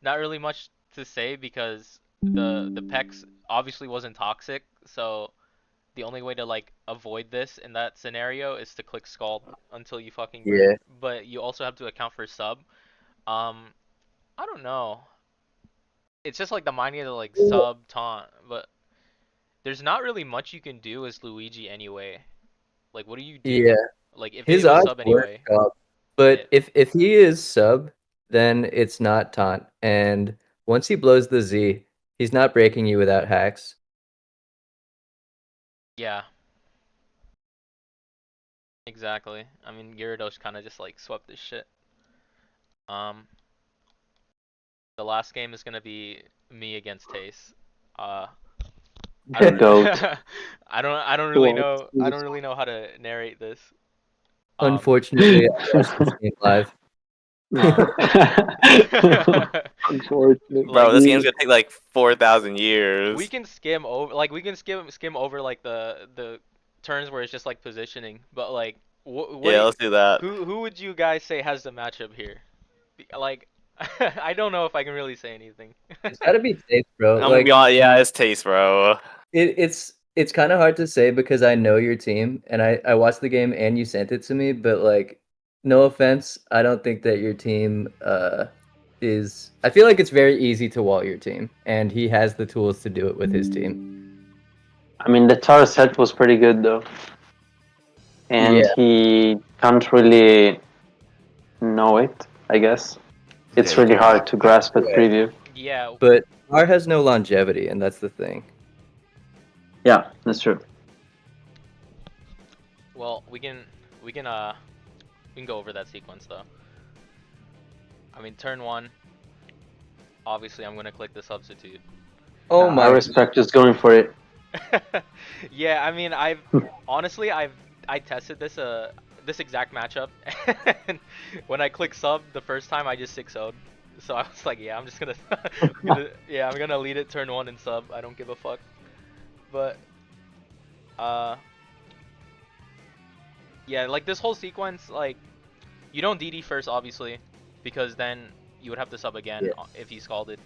Speaker 2: not really much to say because the Pex obviously wasn't toxic, so the only way to like avoid this in that scenario is to click Scald until you fucking burn.
Speaker 1: Yeah.
Speaker 2: But you also have to account for sub. I don't know. It's just like the minding of the like sub taunt, but there's not really much you can do as Luigi anyway. Like, what do you do?
Speaker 1: Yeah.
Speaker 2: Like, if
Speaker 1: His
Speaker 2: it was
Speaker 1: odds
Speaker 2: sub
Speaker 1: were
Speaker 2: anyway.
Speaker 1: Scald. But
Speaker 2: Yeah.
Speaker 1: if he is sub, then it's not taunt. And once he blows the Z, he's not breaking you without hacks.
Speaker 2: Yeah. Exactly. I mean, Gyarados kind of just like swept this shit. The last game is gonna be me against Tace. I don't
Speaker 3: Goat.
Speaker 2: I don't really
Speaker 6: Well,
Speaker 2: know. I don't really know how to narrate this.
Speaker 1: Unfortunately, I watched this game live.
Speaker 6: Unfortunately.
Speaker 5: Bro,
Speaker 2: Like,
Speaker 5: this game's gonna take like 4,000 years.
Speaker 2: we can skim over, like we can skim over like the turns where it's just like positioning, but like what
Speaker 5: Yeah, let's do that.
Speaker 2: who would you guys say has the matchup here? Like I don't know if I can really say anything.
Speaker 1: It's gotta be Tace, bro.
Speaker 5: I'm gonna
Speaker 1: Like
Speaker 5: be honest, yeah, it's Tace, bro.
Speaker 1: it's kind of hard to say because I know your team and I watched the game and you sent it to me, but like, no offense, I don't think that your team is. I feel like it's very easy to wall your team, and he has the tools to do it with his team.
Speaker 3: I mean, the Tara set was pretty good though, and
Speaker 1: Yeah,
Speaker 3: he can't really know it. I guess it's
Speaker 4: Yeah, you
Speaker 3: really
Speaker 4: can't
Speaker 3: hard to grasp at
Speaker 1: Right.
Speaker 3: preview.
Speaker 2: Yeah,
Speaker 1: but R has no longevity, and that's the thing.
Speaker 3: Yeah, that's true.
Speaker 2: well, we can go over that sequence though. I mean, turn 1, obviously I'm gonna click the substitute.
Speaker 1: Oh
Speaker 3: I
Speaker 1: my!
Speaker 3: respect just going for it.
Speaker 2: Yeah, I mean, honestly I tested this exact matchup, and when I click sub the first time I just 6-0'd. So I was like, yeah, I'm just gonna, I'm gonna lead it turn 1 and sub. I don't give a fuck. But yeah, like this whole sequence, like you don't DD first obviously, because then you would have to sub again
Speaker 1: Yeah.
Speaker 2: if he scalded.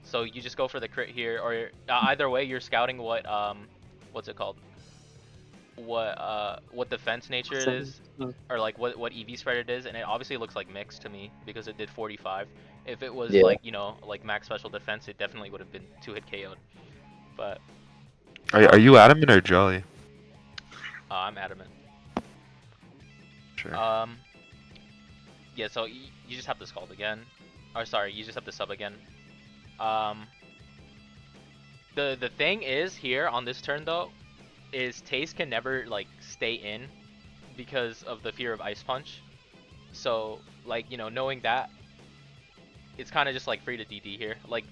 Speaker 2: So you just go for the crit here, or either way you're scouting what what's it called? What defense nature it is, or like what EV spread it is, and it obviously looks like mixed to me because it did 45. If it was
Speaker 1: Yeah.
Speaker 2: like, you know, like max special defense, it definitely would have been 2-hit KO'd. But
Speaker 4: Are you adamant or jolly?
Speaker 2: I'm adamant.
Speaker 4: Sure.
Speaker 2: Yeah, so you just have to scald again, or sorry, you just have to sub again. The thing is here on this turn though, is Tace can never like stay in because of the fear of Ice Punch. So like, you know, knowing that, it's kind of just like free to DD here. Like,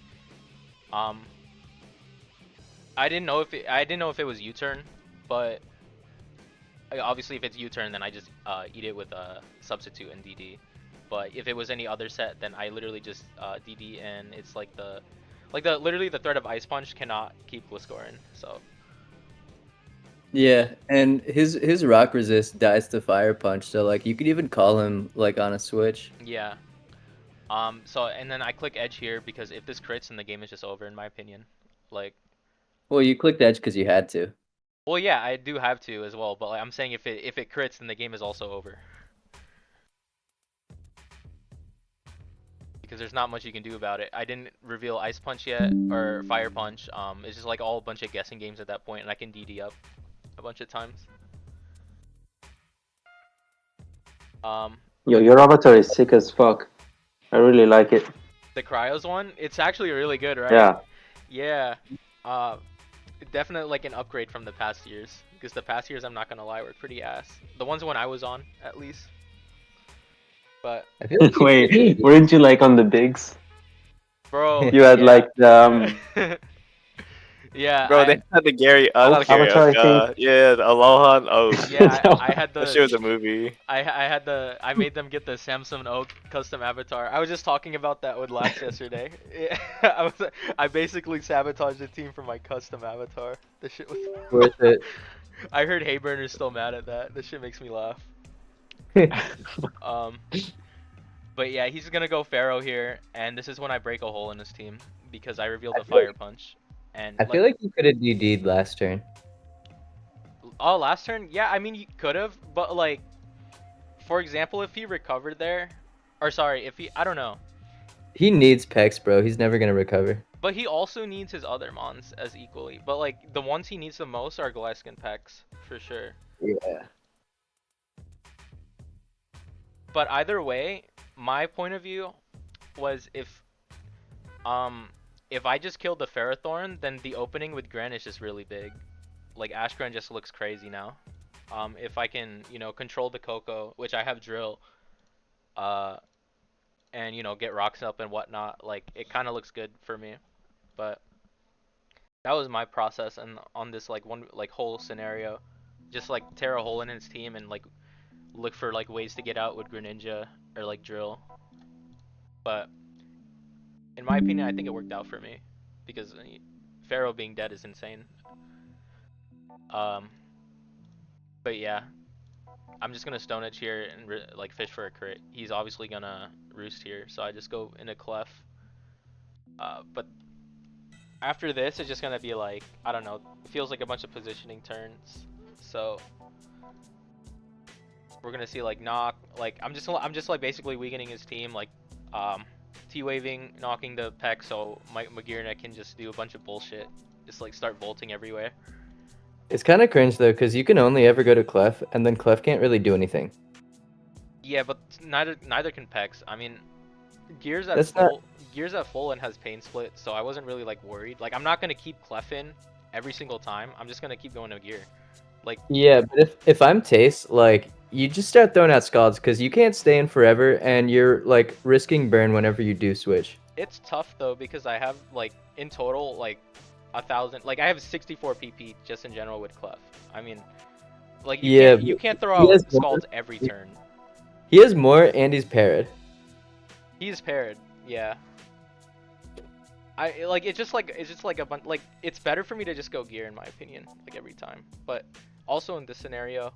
Speaker 2: I didn't know if it was U-turn, but obviously if it's U-turn, then I just eat it with a substitute and DD. But if it was any other set, then I literally just DD, and it's like literally the threat of Ice Punch cannot keep Gliscor in. So
Speaker 1: Yeah, and his rock resist dies to fire punch, so like you could even call him like on a switch.
Speaker 2: yeah. So and then I click edge here because if this crits, then the game is just over in my opinion. Like,
Speaker 1: Well, you clicked edge because you had to.
Speaker 2: well, yeah, I do have to as well, but like, I'm saying if it crits, then the game is also over. Because there's not much you can do about it. I didn't reveal Ice Punch yet, or Fire Punch. It's just like all a bunch of guessing games at that point, and I can DD up a bunch of times.
Speaker 3: Yo, your avatar is sick as fuck. I really like it.
Speaker 2: The Cryos one, it's actually really good, right?
Speaker 3: Yeah.
Speaker 2: Yeah. Definitely like an upgrade from the past years. Because the past years, I'm not gonna lie, were pretty ass. The ones when I was on, at least. But
Speaker 1: I feel like
Speaker 3: Wait, weren't you like on the bigs?
Speaker 2: bro,
Speaker 3: You had
Speaker 2: yeah.
Speaker 3: like the
Speaker 2: yeah,
Speaker 5: Bro, they had the Gary, not Gary,
Speaker 3: Avatar, I think.
Speaker 5: yeah, the Aloha. Oh,
Speaker 2: yeah, I had
Speaker 5: that shit was
Speaker 2: the
Speaker 5: a movie.
Speaker 2: I made them get the Samsung Oak custom avatar. I was just talking about that with Lax yesterday. I basically sabotaged the team for my custom avatar. The shit was
Speaker 1: worth it.
Speaker 2: I heard Hayburner's still mad at that. This shit makes me laugh. But yeah, he's gonna go Pharaoh here, and this is when I break a hole in his team because I revealed a Fire Punch. And
Speaker 1: I feel like you could have DD'd last turn.
Speaker 2: oh, last turn, yeah, I mean you could have, but like, for example, if he recovered there, or sorry, if he, I don't know,
Speaker 1: He needs Pex, bro. He's never gonna recover.
Speaker 2: but he also needs his other mons as equally. But like the ones he needs the most are Glesk and Pex for sure.
Speaker 1: Yeah.
Speaker 2: But either way, my point of view was if I just killed the Ferrothorn, then the opening with Gren is just really big. Like Ashgren just looks crazy now. If I can, you know, control the Coco, which I have drill, and you know, get rocks up and whatnot, like it kind of looks good for me. But that was my process, and on this like one like whole scenario, just like tear a hole in his team and like look for like ways to get out with Greninja or like drill. But in my opinion, I think it worked out for me because Pharaoh being dead is insane. But yeah, I'm just gonna Stone Edge here and like fish for a crit. He's obviously gonna roost here, so I just go into Clef. But after this, it's just gonna be like, I don't know, feels like a bunch of positioning turns. So we're gonna see like knock, like I'm just like basically weakening his team, like T-waving, knocking the Peck, so Magirna can just do a bunch of bullshit, just like start volting everywhere.
Speaker 1: It's kind of cringe though, because you can only ever go to Clef, and then Clef can't really do anything.
Speaker 2: Yeah, but neither can Pex. I mean, Gears at
Speaker 1: That's
Speaker 2: full, Gears at full and has pain split, so I wasn't really like worried. Like I'm not gonna keep Clef in every single time. I'm just gonna keep going to Gear. Like
Speaker 1: Yeah, but if I'm Tace, like you just start throwing out scalds because you can't stay in forever, and you're like risking burn whenever you do switch.
Speaker 2: it's tough though because I have like in total like 1,000. Like I have 64 PP just in general with Clef. I mean, like you can't throw
Speaker 1: he
Speaker 2: out
Speaker 1: has more.
Speaker 2: scalds every turn.
Speaker 1: He has more, and he's parried.
Speaker 2: He's paired, yeah. It's just like a bunch, like it's better for me to just go Gear in my opinion, like every time. But also in this scenario,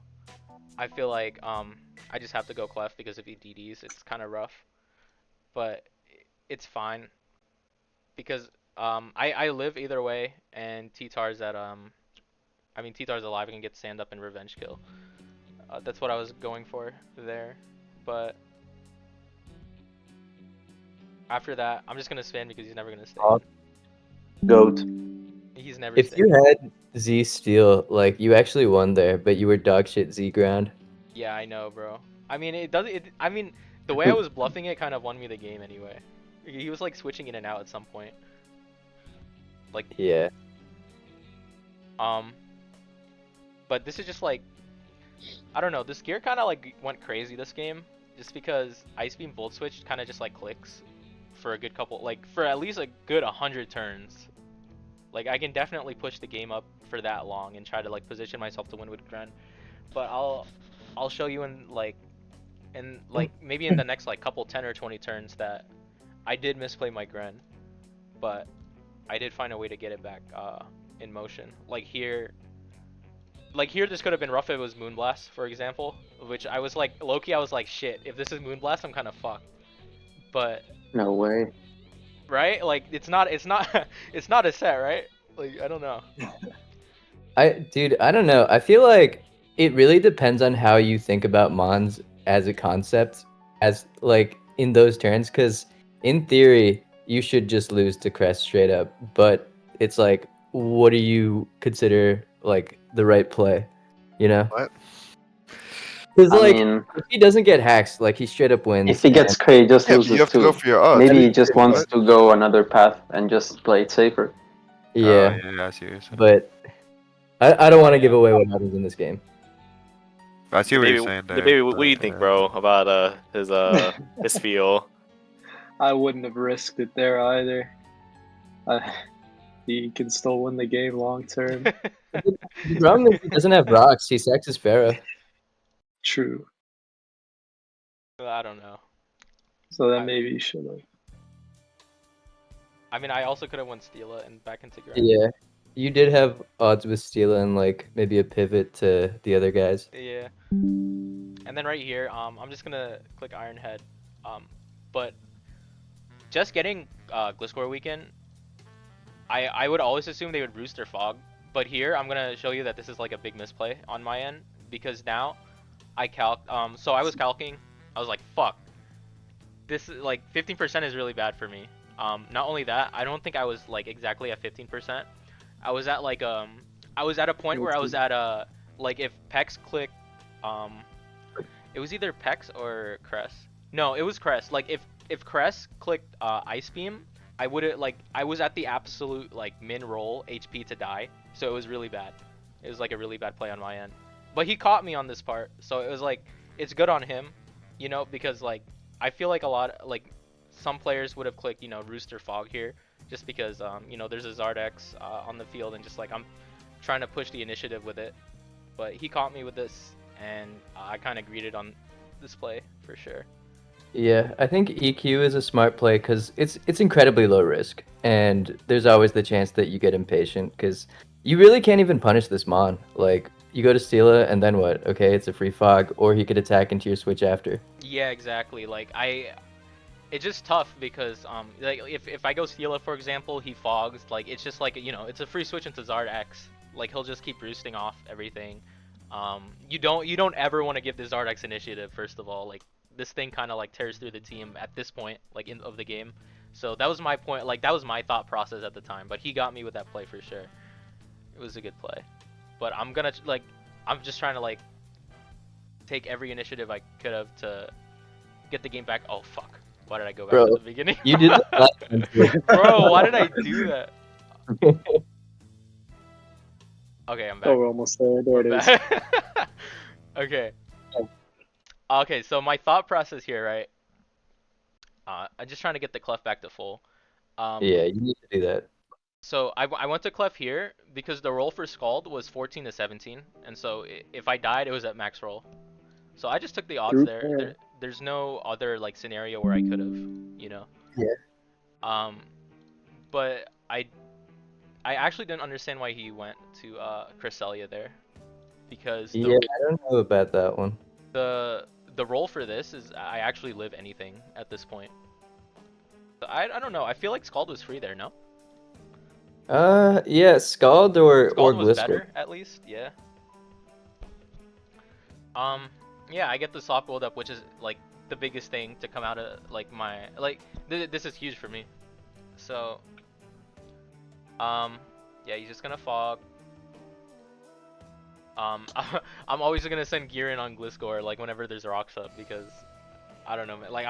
Speaker 2: I feel like I just have to go Clef because if he DDs, it's kind of rough. But it's fine because I live either way, and T-Tar's at I mean T-Tar's alive and can get stand up and revenge kill. That's what I was going for there, but. After that, I'm just gonna spin because he's never gonna stay.
Speaker 3: Goat.
Speaker 2: He's never.
Speaker 1: If
Speaker 2: staying.
Speaker 1: you had Z steal, like you actually won there, but you were dog shit Z ground.
Speaker 2: Yeah, I know, bro. I mean, it does. I mean, the way I was bluffing it kind of won me the game anyway. He was like switching in and out at some point. Like.
Speaker 1: Yeah.
Speaker 2: But this is just like, I don't know. This gear kind of like went crazy this game, just because Ice Beam Volt Switch kind of just like clicks. For a good couple, like for at least a good 100 turns. Like I can definitely push the game up for that long and try to like position myself to win with Gren. But I'll show you in like maybe in the next like couple 10 or 20 turns that I did misplay my Gren, but I did find a way to get it back in motion. Like here this could have been rough if it was Moonblast, for example, which I was like low-key I was like shit, if this is Moonblast I'm kind of fucked. But
Speaker 3: No way.
Speaker 2: right? Like it's not it's not a set, right? Like I don't know.
Speaker 1: Dude, I don't know. I feel like it really depends on how you think about Mons as a concept, as like in those turns, because in theory you should just lose to Crest straight up, but it's like, what do you consider like the right play? You know?
Speaker 4: What?
Speaker 1: Because
Speaker 3: I
Speaker 1: like
Speaker 3: mean,
Speaker 1: if he doesn't get hacks, like he straight up wins.
Speaker 3: if he gets crit, he just
Speaker 4: Yeah, but you
Speaker 3: loses
Speaker 4: have to go
Speaker 3: too.
Speaker 4: for your odds.
Speaker 3: Maybe he just wants
Speaker 4: What?
Speaker 3: to go another path and just play it safer.
Speaker 1: Yeah,
Speaker 4: Oh, yeah, I see what you're saying.
Speaker 1: but I don't want to give away what happens in this game.
Speaker 4: I see what you're
Speaker 5: Baby,
Speaker 4: saying
Speaker 5: the
Speaker 4: there.
Speaker 5: baby, what do
Speaker 4: but,
Speaker 5: you think,
Speaker 4: yeah.
Speaker 5: bro, about his feel?
Speaker 6: I wouldn't have risked it there either. He can still win the game long term.
Speaker 1: The problem is he doesn't have rocks. He sacks his Pharaoh.
Speaker 6: True.
Speaker 2: I don't know.
Speaker 6: So then maybe you should have.
Speaker 2: I mean, I also could have won Steela and back into Gren.
Speaker 1: Yeah, you did have odds with Steela and like maybe a pivot to the other guys.
Speaker 2: Yeah. And then right here, I'm just gonna click Iron Head. But just getting Gliscor Weekend, I would always assume they would roost or fog. But here, I'm gonna show you that this is like a big misplay on my end, because now I so I was calcing. I was like, fuck. This is like 15% is really bad for me. Not only that, I don't think I was like exactly at 15%. I was at like I was at a point where I was at like if Pex clicked it was either Pex or Crest. No, it was Crest. Like if Crest clicked Ice Beam, I would like I was at the absolute like min roll HP to die. So it was really bad. It was like a really bad play on my end. But he caught me on this part, so it was like it's good on him, you know, because like I feel like a lot like some players would have clicked, you know, Rooster Fog here, just because you know, there's a Zardex on the field, and just like I'm trying to push the initiative with it. But he caught me with this, and I kind of greeted on this play for sure.
Speaker 1: Yeah, I think EQ is a smart play because it's incredibly low risk, and there's always the chance that you get impatient because you really can't even punish this Mon. Like you go to Steela, and then what? Okay, it's a free fog, or he could attack into your switch after.
Speaker 2: Yeah, exactly. Like it's just tough because like if I go Steela for example, he fogs. Like it's just like it's a free switch into Zard X. Like he'll just keep roosting off everything. You don't ever want to give the Zard X initiative first of all. Like this thing kind of like tears through the team at this point like of the game. So that was my point. Like that was my thought process at the time. But he got me with that play for sure. It was a good play. But I'm just trying to like take every initiative I could have to get the game back. Oh fuck. Why did I go back
Speaker 1: Bro,
Speaker 2: to the beginning?
Speaker 1: You did that last time too.
Speaker 2: Bro, why did I do that? Okay, I'm back.
Speaker 6: Oh, we're almost there. There it is.
Speaker 2: Back. Okay. Okay, so my thought process here, right? I'm just trying to get the clef back to full.
Speaker 1: Yeah, you need to do that.
Speaker 2: So I went to clef here because the roll for Scald was 14 to 17, and so if I died, it was at max roll. So I just took the odds
Speaker 6: True
Speaker 2: there.
Speaker 6: fair.
Speaker 2: There's no other like scenario where I could have, you know.
Speaker 1: Yeah.
Speaker 2: But I actually didn't understand why he went to Cresselia there, because
Speaker 1: Yeah, I don't know about that one.
Speaker 2: the roll for this is I actually live anything at this point. So I don't know. I feel like Scald was free there, no?
Speaker 1: Yeah, Scald or
Speaker 2: Scald was
Speaker 1: Gliscor.
Speaker 2: better at least, yeah. Yeah, I get the soft build up, which is like the biggest thing to come out of like my this is huge for me. So yeah, he's just gonna fog. I'm always gonna send gear in on Gliscor like whenever there's rocks up because I don't know, man. Like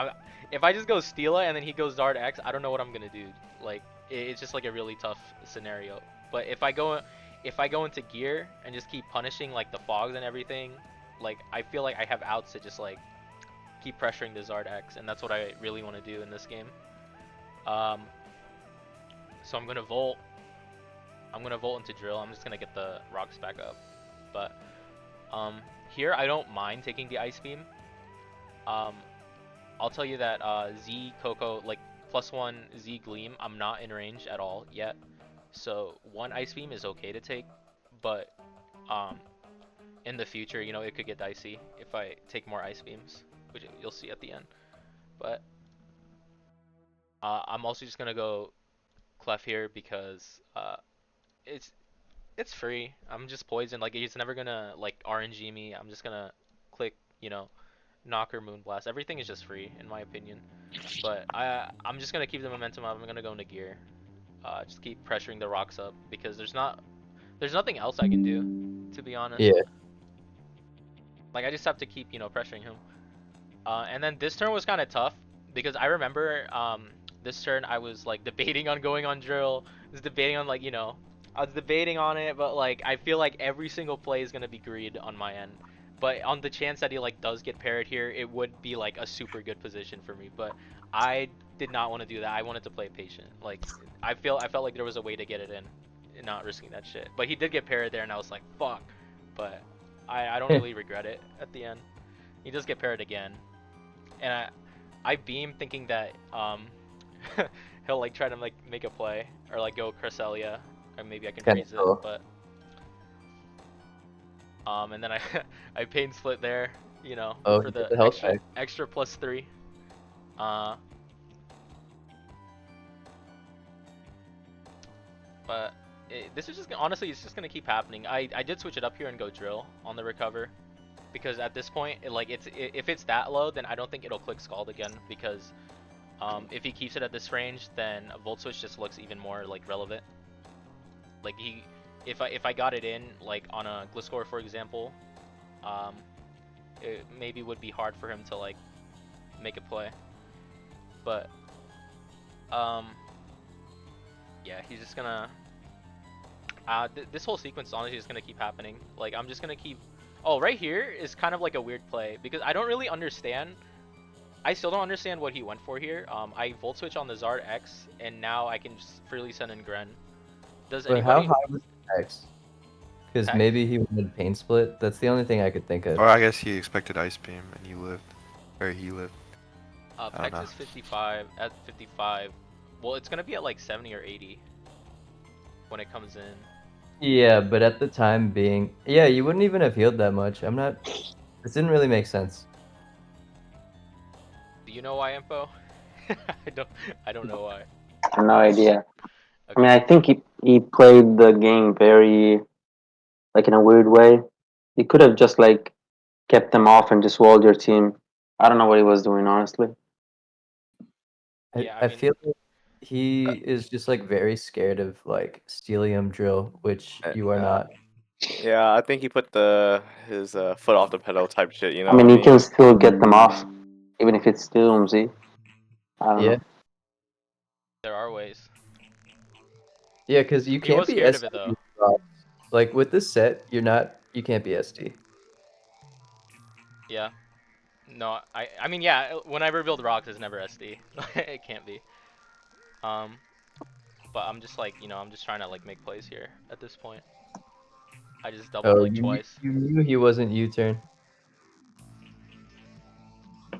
Speaker 2: if I just go Steela and then he goes Dart X, I don't know what I'm gonna do. Like it's just like a really tough scenario. But if I go into gear and just keep punishing like the fogs and everything, like I feel like I have outs to just like keep pressuring the Zard X, and that's what I really want to do in this game. So I'm gonna Volt. I'm gonna Volt into Drill. I'm just gonna get the rocks back up. But here I don't mind taking the Ice Beam. I'll tell you that Z Coco like +1 Z Gleam, I'm not in range at all yet. So one Ice Beam is okay to take, but in the future, you know, it could get dicey if I take more Ice Beams, which you'll see at the end. But I'm also just gonna go Clef here because it's free. I'm just poisoned. Like he's never gonna like RNG me. I'm just gonna click, you know, Knocker, Moonblast. Everything is just free in my opinion. But I'm just gonna keep the momentum up. I'm gonna go into gear. Just keep pressuring the rocks up because there's nothing else I can do, to be honest.
Speaker 1: Yeah.
Speaker 2: Like I just have to keep, you know, pressuring him. And then this turn was kind of tough because I remember this turn I was like debating on going on Drill. I was debating on like, you know, I was debating on it, but like I feel like every single play is gonna be greed on my end. But on the chance that he like does get parried here, it would be like a super good position for me. But I did not want to do that. I wanted to play patient. Like I felt like there was a way to get it in, and not risking that shit. But he did get parried there, and I was like, fuck. But I don't really regret it at the end. He does get parried again, and I beam thinking that he'll like try to like make a play or like go Cresselia, or maybe I can
Speaker 1: Kinda
Speaker 2: freeze it,
Speaker 1: cool.
Speaker 2: but and then I pain split there, you know,
Speaker 1: Oh,
Speaker 2: for
Speaker 1: he
Speaker 2: the
Speaker 1: did the health
Speaker 2: extra +3. But this is just honestly, it's just gonna keep happening. I did switch it up here and go Drill on the recover, because at this point, if it's that low, then I don't think it'll click Scald again, because if he keeps it at this range, then a Volt Switch just looks even more like relevant. Like if I got it in like on a Gliscor for example, it maybe would be hard for him to like make a play. But yeah, he's just gonna this whole sequence is honestly just gonna keep happening. Like I'm just gonna keep. Oh, right here is kind of like a weird play because I don't really understand. I still don't understand what he went for here. I Volt Switch on the Zard X, and now I can just freely send in Gren. Does
Speaker 1: But how
Speaker 2: anybody?
Speaker 1: high was the X? Because
Speaker 2: Hex?
Speaker 1: maybe he wanted pain split. That's the only thing I could think of.
Speaker 4: Or I guess he expected Ice Beam and you lived. Or he lived. I don't
Speaker 2: Hex
Speaker 4: know.
Speaker 2: is 55 at 55. Well, it's gonna be at like 70 or 80 when it comes in.
Speaker 1: Yeah, but at the time being, yeah, you wouldn't even have healed that much. I'm not. This didn't really make sense.
Speaker 2: Do you know why, Empo? I don't. I don't know why.
Speaker 3: I have no idea. I mean,
Speaker 2: Okay.
Speaker 3: I think he played the game very, like, in a weird way. He could have just, like, kept them off and just walled your team. I don't know what he was doing, honestly.
Speaker 2: Yeah, I
Speaker 1: I
Speaker 2: mean,
Speaker 1: feel like he is just like very scared of like Stelium drill, which you are not.
Speaker 5: Yeah, I think he put his foot off the pedal type shit. You
Speaker 3: I
Speaker 5: know
Speaker 3: mean,
Speaker 5: what I
Speaker 3: he can
Speaker 5: mean?
Speaker 3: still get them off, even if it's still Umzi. I don't
Speaker 1: Yeah,
Speaker 3: know.
Speaker 2: there are ways.
Speaker 1: yeah, because you
Speaker 2: He
Speaker 1: can't
Speaker 2: was
Speaker 1: be
Speaker 2: scared of
Speaker 1: SD
Speaker 2: it though.
Speaker 1: with rocks. Like with this set, you're not. You can't be SD.
Speaker 2: Yeah. No, I mean, yeah. When I rebuild rocks, it's never SD. It can't be. Um, but I'm just like, I'm just trying to like make plays here at this point. I just doubled
Speaker 1: Oh,
Speaker 2: like twice.
Speaker 1: you knew he wasn't U-turn.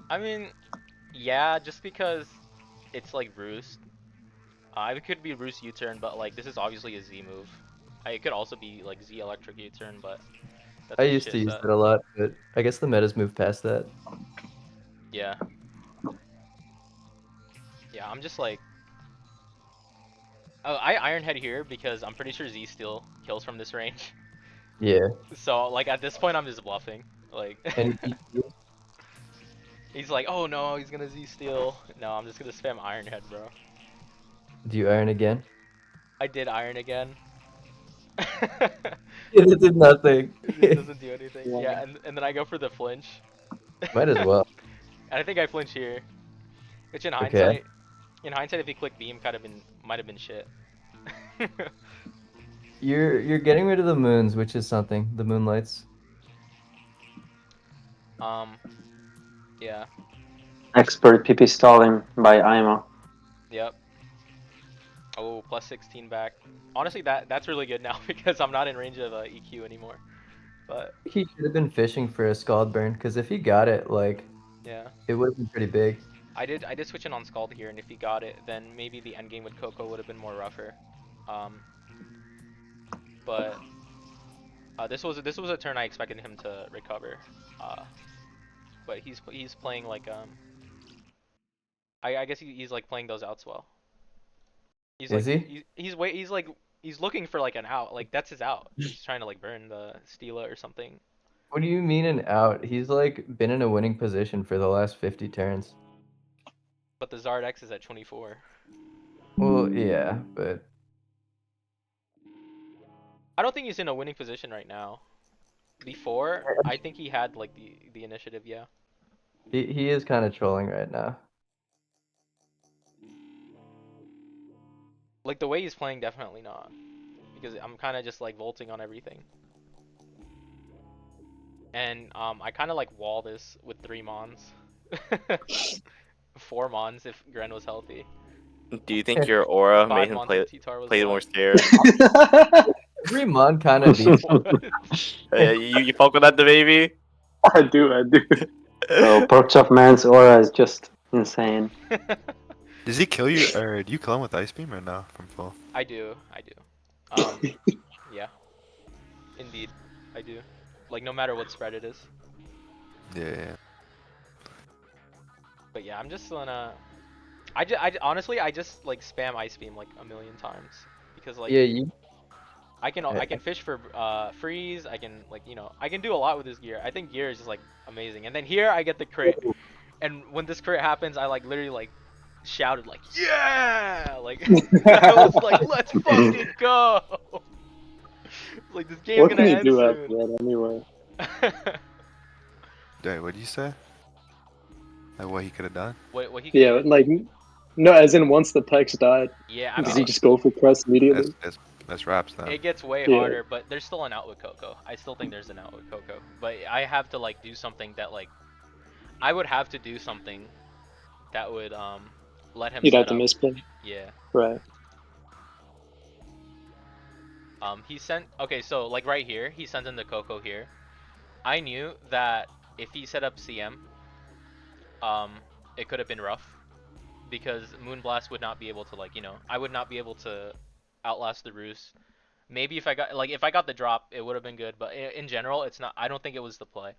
Speaker 2: I mean, yeah, just because it's like Roost. It could be Roost U-turn, but like this is obviously a Z move. It could also be like Z electric U-turn, but that's
Speaker 1: I
Speaker 2: a
Speaker 1: used to
Speaker 2: shit
Speaker 1: use
Speaker 2: set.
Speaker 1: it a lot, but I guess the meta's moved past that.
Speaker 2: Yeah. Yeah, I'm just like, oh, I Iron Head here because I'm pretty sure Z still kills from this range.
Speaker 1: Yeah,
Speaker 2: So like at this point I'm just bluffing. Like
Speaker 1: and
Speaker 2: he's like, oh no, he's gonna Z steal. No, I'm just gonna spam Iron Head, bro.
Speaker 1: do you iron again?
Speaker 2: I did Iron again.
Speaker 1: It did nothing.
Speaker 2: It doesn't do anything.
Speaker 6: Wow.
Speaker 2: Yeah, and then I go for the flinch.
Speaker 1: Might as well.
Speaker 2: And I think I flinch here. Which
Speaker 1: Okay.
Speaker 2: in hindsight, if he clicked beam, might have been shit.
Speaker 1: You're getting rid of the moons, which is something. The moonlights.
Speaker 2: um, yeah,
Speaker 3: Expert PP stalling by Ima.
Speaker 2: yep. Oh, plus 16 back. Honestly, that's really good now because I'm not in range of EQ anymore. But
Speaker 1: He should have been fishing for a scald burn, because if he got it, like,
Speaker 2: yeah,
Speaker 1: it would have been pretty big.
Speaker 2: I did switch in on Scald here, and if he got it, then maybe the end game with Coco would have been more rougher. Um, but this was a turn I expected him to recover. Uh, but he's playing like I guess he's like playing those outs well. He's
Speaker 1: Is
Speaker 2: like
Speaker 1: he?
Speaker 2: he's like he's looking for like an out. Like that's his out. He's trying to like burn the Steela or something.
Speaker 1: What do you mean an out? He's like been in a winning position for the last 50 turns.
Speaker 2: But the Zard X is at 24.
Speaker 1: Well, yeah, but
Speaker 2: I don't think he's in a winning position right now. Before, I think he had like the initiative. Yeah.
Speaker 1: he is kind of trolling right now.
Speaker 2: Like the way he's playing, definitely not. Because I'm kind of just like vaulting on everything. And I kind of like wall this with 3 Mons. 4 Mons if Gren was healthy.
Speaker 5: Do you think your aura made
Speaker 2: 5
Speaker 5: him
Speaker 2: Mons if T-Tar was
Speaker 5: play more
Speaker 2: alive.
Speaker 5: scared?
Speaker 1: Every mon kind of beats.
Speaker 5: You fuck with that, the baby?
Speaker 6: I do.
Speaker 3: So Porkchop Man's aura is just insane.
Speaker 4: Does he kill you, or do you kill him with Ice Beam or no from full?
Speaker 2: I do. Yeah. Indeed, I do. Like no matter what spread it is.
Speaker 4: Yeah.
Speaker 2: But yeah, I'm just gonna. Honestly, I just like spam Ice Beam like a million times because like
Speaker 1: Yeah, you.
Speaker 2: I can fish for freeze. I can like I can do a lot with this gear. I think gear is just like amazing. And then here I get the crit, and when this crit happens, I like literally like shouted like yeah, like I was like let's fucking go. Like this game's
Speaker 6: What
Speaker 2: gonna
Speaker 6: can you
Speaker 2: end
Speaker 6: do after
Speaker 2: soon.
Speaker 6: that anyway?
Speaker 4: Wait, what did you say? Like what he could have done?
Speaker 2: What he
Speaker 6: Yeah,
Speaker 2: could do.
Speaker 6: like no, as in once the Pex died,
Speaker 2: Yeah, I
Speaker 6: does
Speaker 2: mean
Speaker 6: he just go for press immediately?
Speaker 4: That's raps then.
Speaker 2: it gets way
Speaker 6: Yeah.
Speaker 2: harder, but there's still an out with Coco. I still think there's an out with Coco, but I have to like do something that like I would have to do something that would let him
Speaker 6: You'd have
Speaker 2: set
Speaker 6: to
Speaker 2: up.
Speaker 6: misplay.
Speaker 2: Yeah.
Speaker 6: Right.
Speaker 2: He sent okay, so like right here, he sends in the Coco here. I knew that if he set up CM, it could have been rough because Moonblast would not be able to like I would not be able to outlast the Roost. Maybe if I got the drop, it would have been good. But in general, it's not. I don't think it was the play.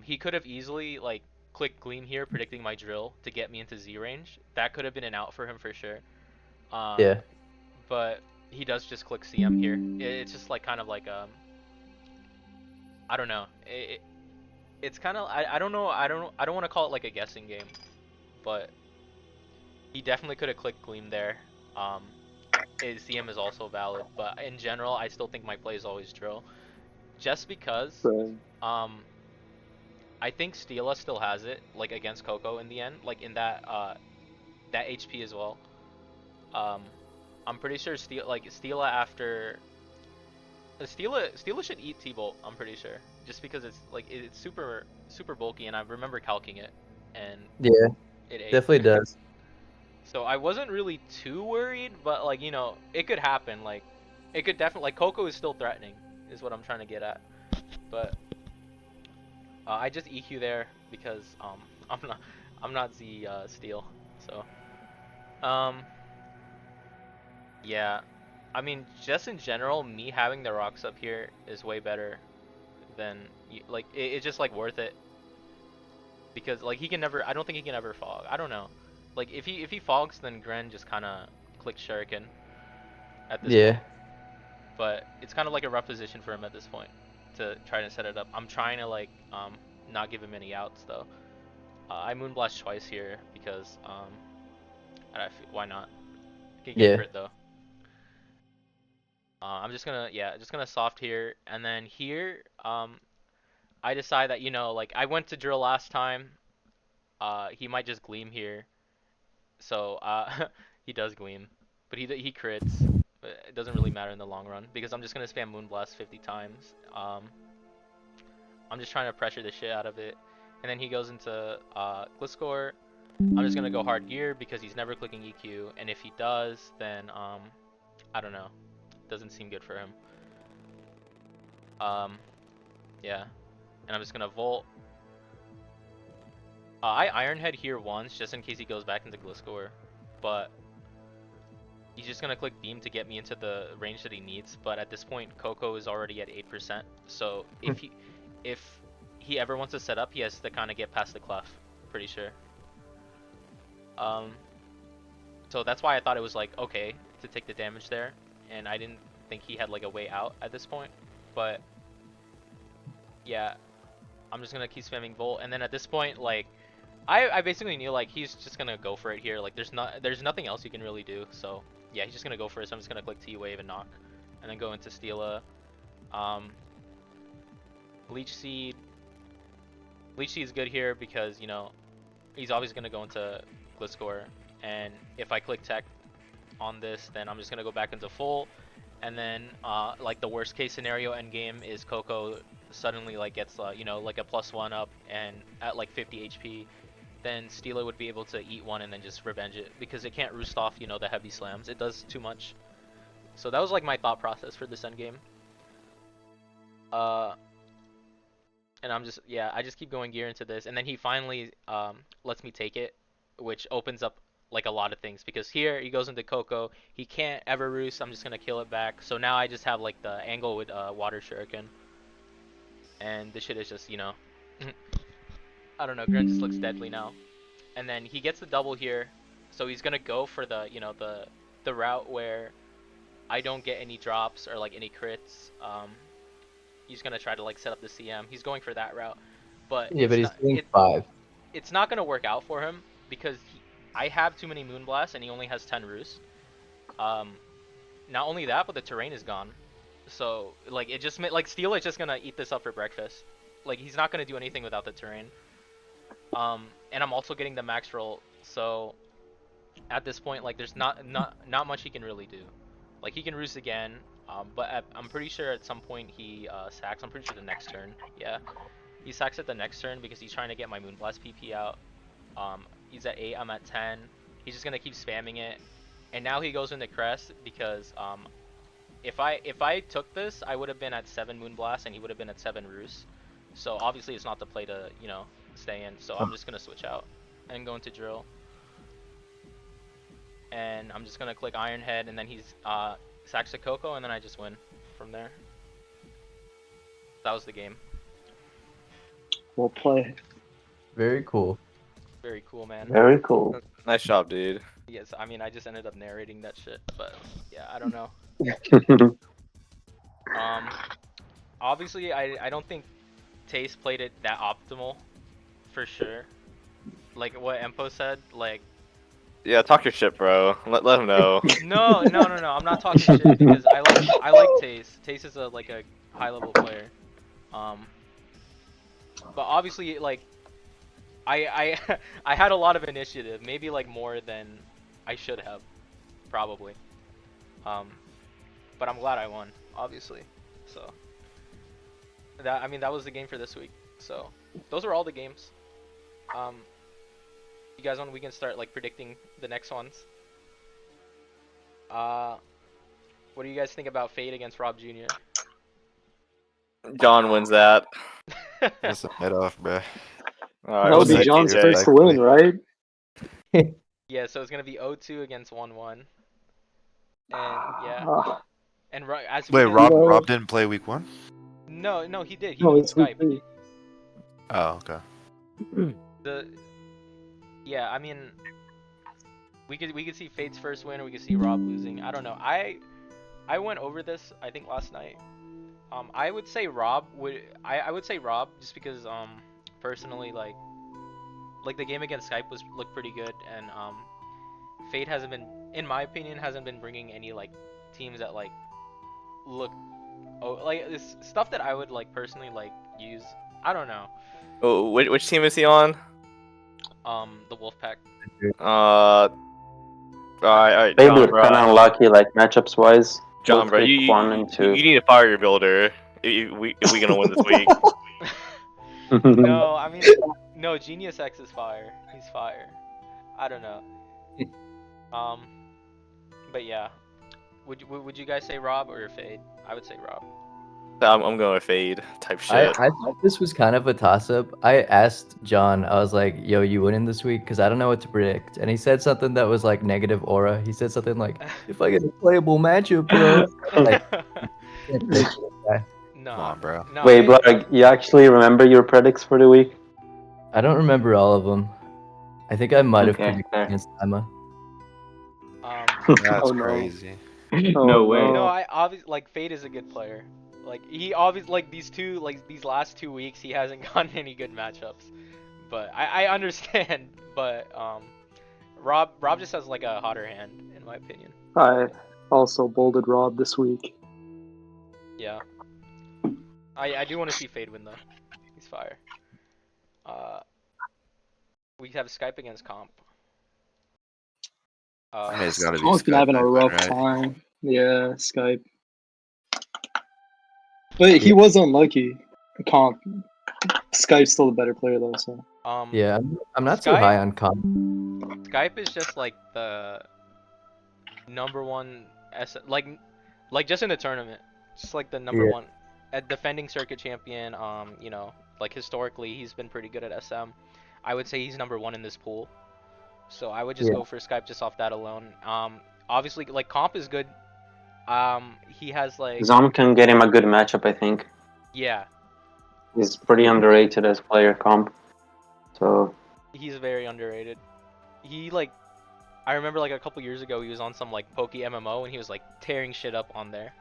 Speaker 2: He could have easily like clicked Gleam here, predicting my drill to get me into Z range. That could have been an out for him for sure.
Speaker 1: Yeah.
Speaker 2: But he does just click CM here. It's just like kind of like I don't know. It's kind of I don't know. I don't want to call it like a guessing game, but he definitely could have clicked Gleam there. His CM is also valid, but in general, I still think my play is always drill, just because
Speaker 6: Right.
Speaker 2: I think Steela still has it like against Coco in the end, like in that that HP as well. Um, I'm pretty sure Steela after Steela should eat T-Bolt. I'm pretty sure, just because it's like it's super bulky, and I remember calking it, and
Speaker 1: Yeah.
Speaker 2: it ate.
Speaker 1: Definitely does.
Speaker 2: So I wasn't really too worried, but like it could happen. Like it could definitely like Coco is still threatening, is what I'm trying to get at. But I just EQ there because I'm not Z Steel. So yeah, I mean just in general, me having the rocks up here is way better than like it's just like worth it because like he can never. I don't think he can ever fog. I don't know. Like if he fogs, then Gren just kind of clicks Shuriken at this
Speaker 1: Yeah.
Speaker 2: point. But it's kind of like a rough position for him at this point to try to set it up. I'm trying to like not give him any outs though. I Moonblast twice here because why not? Can get
Speaker 1: Yeah.
Speaker 2: crit though. I'm just gonna soft here, and then here I decide that like I went to drill last time. He might just gleam here, so he does gleam, but he crits. But it doesn't really matter in the long run because I'm just gonna spam Moonblast 50 times. I'm just trying to pressure the shit out of it, and then he goes into Gliscor. I'm just gonna go hard gear because he's never clicking EQ, and if he does, then I don't know, doesn't seem good for him. Yeah, and I'm just gonna Volt. I Ironhead here once just in case he goes back into Gliscor, but he's just gonna click Beam to get me into the range that he needs. But at this point, Coco is already at 8%, so if he ever wants to set up, he has to kind of get past the clef. Pretty sure. So that's why I thought it was like okay to take the damage there, and I didn't think he had like a way out at this point. But yeah, I'm just gonna keep spamming Volt, and then at this point, like I basically knew like he's just gonna go for it here. Like there's nothing else you can really do. So yeah, he's just gonna go for it. So I'm just gonna click T Wave and knock, and then go into Steela. Bleach Seed. Bleach Seed is good here because he's always gonna go into Gliscor, and if I click Tech on this, then I'm just gonna go back into full, and then like the worst case scenario end game is Coco suddenly like gets like a +1 up and at like 50 HP, then Steela would be able to eat one and then just revenge it because it can't roost off the heavy slams. It does too much. So that was like my thought process for this end game. And I just keep going gear into this, and then he finally lets me take it, which opens up like a lot of things because here he goes into Coco, he can't ever roost. I'm just gonna kill it back. So now I just have like the angle with Water Shuriken, and this shit is just I don't know. Gren just looks deadly now, and then he gets the double here, so he's gonna go for the the route where I don't get any drops or like any crits. He's gonna try to like set up the CM. He's going for that route, but
Speaker 1: Yeah, but he's doing 5.
Speaker 2: It's not gonna work out for him because I have too many Moonblasts and he only has 10 roosts. Not only that, but the terrain is gone. So like it just like Steel is just gonna eat this up for breakfast. Like he's not gonna do anything without the terrain. And I'm also getting the max roll. So at this point, like there's not much he can really do. Like he can roost again. But I'm pretty sure at some point he sacks. I'm pretty sure the next turn. Yeah, he sacks at the next turn because he's trying to get my Moonblast PP out. He's at 8. I'm at 10. He's just gonna keep spamming it, and now he goes into Crest because if I took this, I would have been at 7 Moonblast and he would have been at 7 Roost. So obviously it's not the play to stay in. So I'm just gonna switch out and go into Drill. And I'm just gonna click Ironhead, and then he's Saxacoco, and then I just win from there. That was the game.
Speaker 6: We'll play.
Speaker 1: Very cool.
Speaker 2: Very cool, man.
Speaker 3: Very cool.
Speaker 5: Nice job, dude.
Speaker 2: Yes, I mean I just ended up narrating that shit, but yeah, I don't know. Obviously I don't think Tace played it that optimal, for sure. Like what Empo said, like
Speaker 5: Yeah, talk your shit, bro. Let him know.
Speaker 2: no, I'm not talking shit because I like Tace. Tace is a high level player. But obviously like I I had a lot of initiative, maybe like more than I should have, probably. But I'm glad I won, obviously. So that, I mean, that was the game for this week. So those are all the games. You guys want, we can start like predicting the next ones. What do you guys think about FEAT against Rob Jr.?
Speaker 5: John wins that.
Speaker 4: That's a mid off, bro.
Speaker 5: Alright,
Speaker 6: That would be
Speaker 5: what's
Speaker 6: John's
Speaker 5: TJ?
Speaker 6: first win, right?
Speaker 2: Yeah, so it's gonna be 0-2 against 1-1. And yeah,
Speaker 6: Ah,
Speaker 2: and as
Speaker 4: Wait,
Speaker 2: we
Speaker 4: Rob didn't play week 1?
Speaker 2: No, he did. He
Speaker 6: no,
Speaker 2: beat
Speaker 6: it's week
Speaker 2: Skype.
Speaker 6: 3.
Speaker 4: Oh, okay.
Speaker 2: Yeah, I mean, we could see FEAT's first win, or we could see Rob losing. I don't know. I went over this, I think, last night. I would say Rob I would say Rob, just because personally like the game against Skype looked pretty good, and FEAT hasn't been, in my opinion, hasn't been bringing any like teams that like look like this stuff that I would like personally like use. I don't know.
Speaker 5: Oh, which team is he on?
Speaker 2: The Wolfpack.
Speaker 5: Alright,
Speaker 3: Maybe
Speaker 5: John,
Speaker 3: kind of unlucky, like matchups wise.
Speaker 5: John,
Speaker 3: both
Speaker 5: bro,
Speaker 3: week
Speaker 5: you,
Speaker 3: 1 and 2.
Speaker 5: you need to fire your builder if we gonna win this week.
Speaker 2: No, I mean, no, Genius X is fire. He's fire. I don't know. But yeah, would you guys say Rob or Fade? I would say Rob.
Speaker 5: I'm going with fade type shit.
Speaker 1: I thought this was kind of a toss-up. I asked John, I was like, yo, you winning this week? Because I don't know what to predict. And he said something that was like negative aura. He said something like, if I get a playable matchup, bro. Like,
Speaker 2: No.
Speaker 4: Come on, bro.
Speaker 2: No,
Speaker 3: Wait, Blarg, you actually remember your predicts for the week?
Speaker 1: I don't remember all of them. I think I might have
Speaker 3: Okay,
Speaker 1: predicted
Speaker 3: fair.
Speaker 1: against Emma.
Speaker 4: That's
Speaker 6: Oh, no.
Speaker 4: crazy.
Speaker 6: No way.
Speaker 2: No, I obviously like Fade is a good player. Like he obviously like these last 2 weeks he hasn't gotten any good matchups. But I understand. But Rob just has like a hotter hand in my opinion.
Speaker 6: I also bolded Rob this week.
Speaker 2: Yeah. I do want to see Fade win though. He's fire. We have Skype against Comp.
Speaker 4: I mean, it's gotta be
Speaker 6: Conk's been
Speaker 4: Skype,
Speaker 6: having a rough
Speaker 4: right?
Speaker 6: time. Yeah, Skype. But he was unlucky. Conk. Skype's still a better player though, so.
Speaker 1: Yeah, I'm not too
Speaker 2: Skype-
Speaker 1: high on comp.
Speaker 2: Skype is just like the number one like just in the tournament, just like the number
Speaker 1: Yeah.
Speaker 2: one at defending circuit champion. You know, like historically he's been pretty good at SM. I would say he's number 1 in this pool. So I would just
Speaker 1: Yeah.
Speaker 2: go for Skype just off that alone. Obviously like Comp is good. He has like
Speaker 3: Zom can get him a good matchup, I think.
Speaker 2: yeah,
Speaker 3: He's pretty underrated as player comp. So
Speaker 2: he's very underrated. He like, I remember like a couple years ago he was on some like Poke MMO and he was like tearing shit up on there.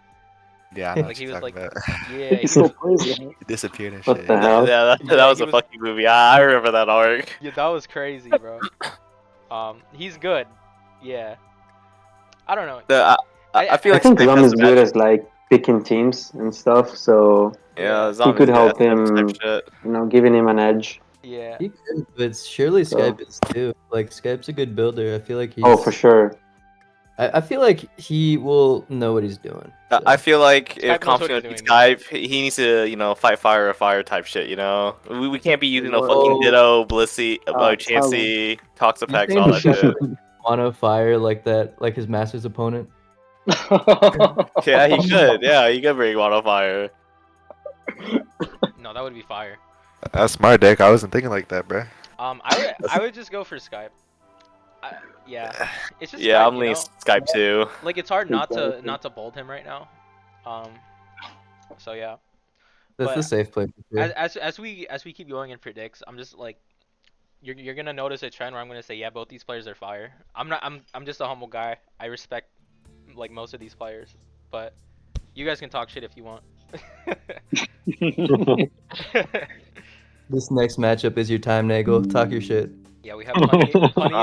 Speaker 4: Yeah, I know
Speaker 2: Like
Speaker 4: what
Speaker 2: he
Speaker 4: you're
Speaker 2: was
Speaker 4: talking
Speaker 2: like,
Speaker 4: about.
Speaker 2: yeah,
Speaker 6: He still plays it.
Speaker 4: He disappeared and
Speaker 3: what
Speaker 4: shit.
Speaker 3: the hell?
Speaker 5: Yeah, that
Speaker 2: Yeah,
Speaker 5: was
Speaker 2: he
Speaker 5: a
Speaker 2: was-
Speaker 5: fucking movie. I remember that arc.
Speaker 2: yeah, that was crazy, bro. He's good. Yeah. I don't know.
Speaker 5: I feel
Speaker 3: I
Speaker 5: like
Speaker 3: think
Speaker 5: Skype
Speaker 3: Zom
Speaker 5: has
Speaker 3: is
Speaker 5: the
Speaker 3: good
Speaker 5: matchup.
Speaker 3: as like picking teams and stuff, so
Speaker 5: Yeah,
Speaker 2: Yeah.
Speaker 5: Zom
Speaker 3: could
Speaker 5: is
Speaker 3: help
Speaker 5: good at
Speaker 3: him.
Speaker 5: type shit.
Speaker 3: you know, giving him an edge.
Speaker 2: Yeah.
Speaker 1: He could, but surely
Speaker 3: So-
Speaker 1: Skype is too. Like Skype's a good builder. I feel like he's.
Speaker 3: Oh, for sure.
Speaker 1: I feel like he will know what he's doing. so.
Speaker 5: I feel like
Speaker 2: Skype
Speaker 5: if
Speaker 2: knows
Speaker 5: Comp's
Speaker 2: what
Speaker 5: gonna
Speaker 2: he's
Speaker 5: beat
Speaker 2: doing,
Speaker 5: Skype, he needs to, you know, fight fire or fire type shit, you know? We can't be using no
Speaker 6: Whoa.
Speaker 5: fucking Ditto, Blissey,
Speaker 6: tell
Speaker 5: Chansey,
Speaker 1: You
Speaker 5: Toxapex,
Speaker 1: think
Speaker 5: all that
Speaker 1: Skype
Speaker 5: shit.
Speaker 1: Mono fire like that, like his master's opponent.
Speaker 5: Yeah, he should. Yeah, he could bring Mono Fire.
Speaker 2: No, that would be fire.
Speaker 4: That's smart, Dick. I wasn't thinking like that, bro.
Speaker 2: I would just go for Skype. Yeah, it's just
Speaker 5: Yeah,
Speaker 2: Skype,
Speaker 5: I'm
Speaker 2: you
Speaker 5: leaning
Speaker 2: know.
Speaker 5: Skype too.
Speaker 2: Like it's hard not
Speaker 6: Exactly.
Speaker 2: to bold him right now. Um, so yeah.
Speaker 1: That's the
Speaker 2: But
Speaker 1: safe play for sure.
Speaker 2: as we keep going in predicts, I'm just like you're gonna notice a trend where I'm gonna say yeah, both these players are fire. I'm just a humble guy. I respect like most of these players, but you guys can talk shit if you want.
Speaker 1: This next matchup is your time, Nagel. Talk your shit.
Speaker 2: Yeah, we have Punny against Luigi.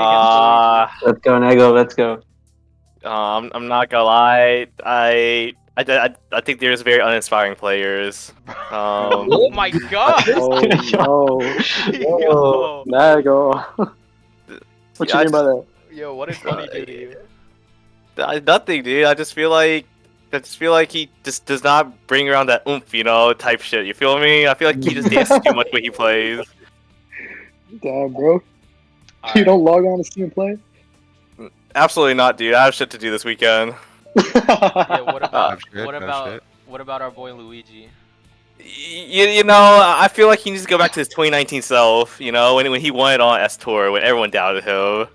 Speaker 3: Let's go, Nagol. Let's go.
Speaker 5: I'm not gonna lie. I think there's very uninspiring players.
Speaker 2: Oh my god!
Speaker 6: Oh no.
Speaker 2: Yo,
Speaker 6: Nagol. What you
Speaker 5: I
Speaker 6: mean by that?
Speaker 2: yo, what did Punny do to you?
Speaker 5: nothing, dude. I just feel like he just does not bring around that oomph, type shit. You feel me? I feel like he just dances too much when he plays.
Speaker 6: Damn, bro. You
Speaker 2: Alright.
Speaker 6: don't log on to Steam Play?
Speaker 5: Absolutely not, dude. I have shit to do this weekend.
Speaker 2: Yeah, what about
Speaker 4: shit, shit.
Speaker 2: what about our boy Luigi?
Speaker 5: I feel like he needs to go back to his 2019 self. When he won it on S Tour, when everyone doubted him.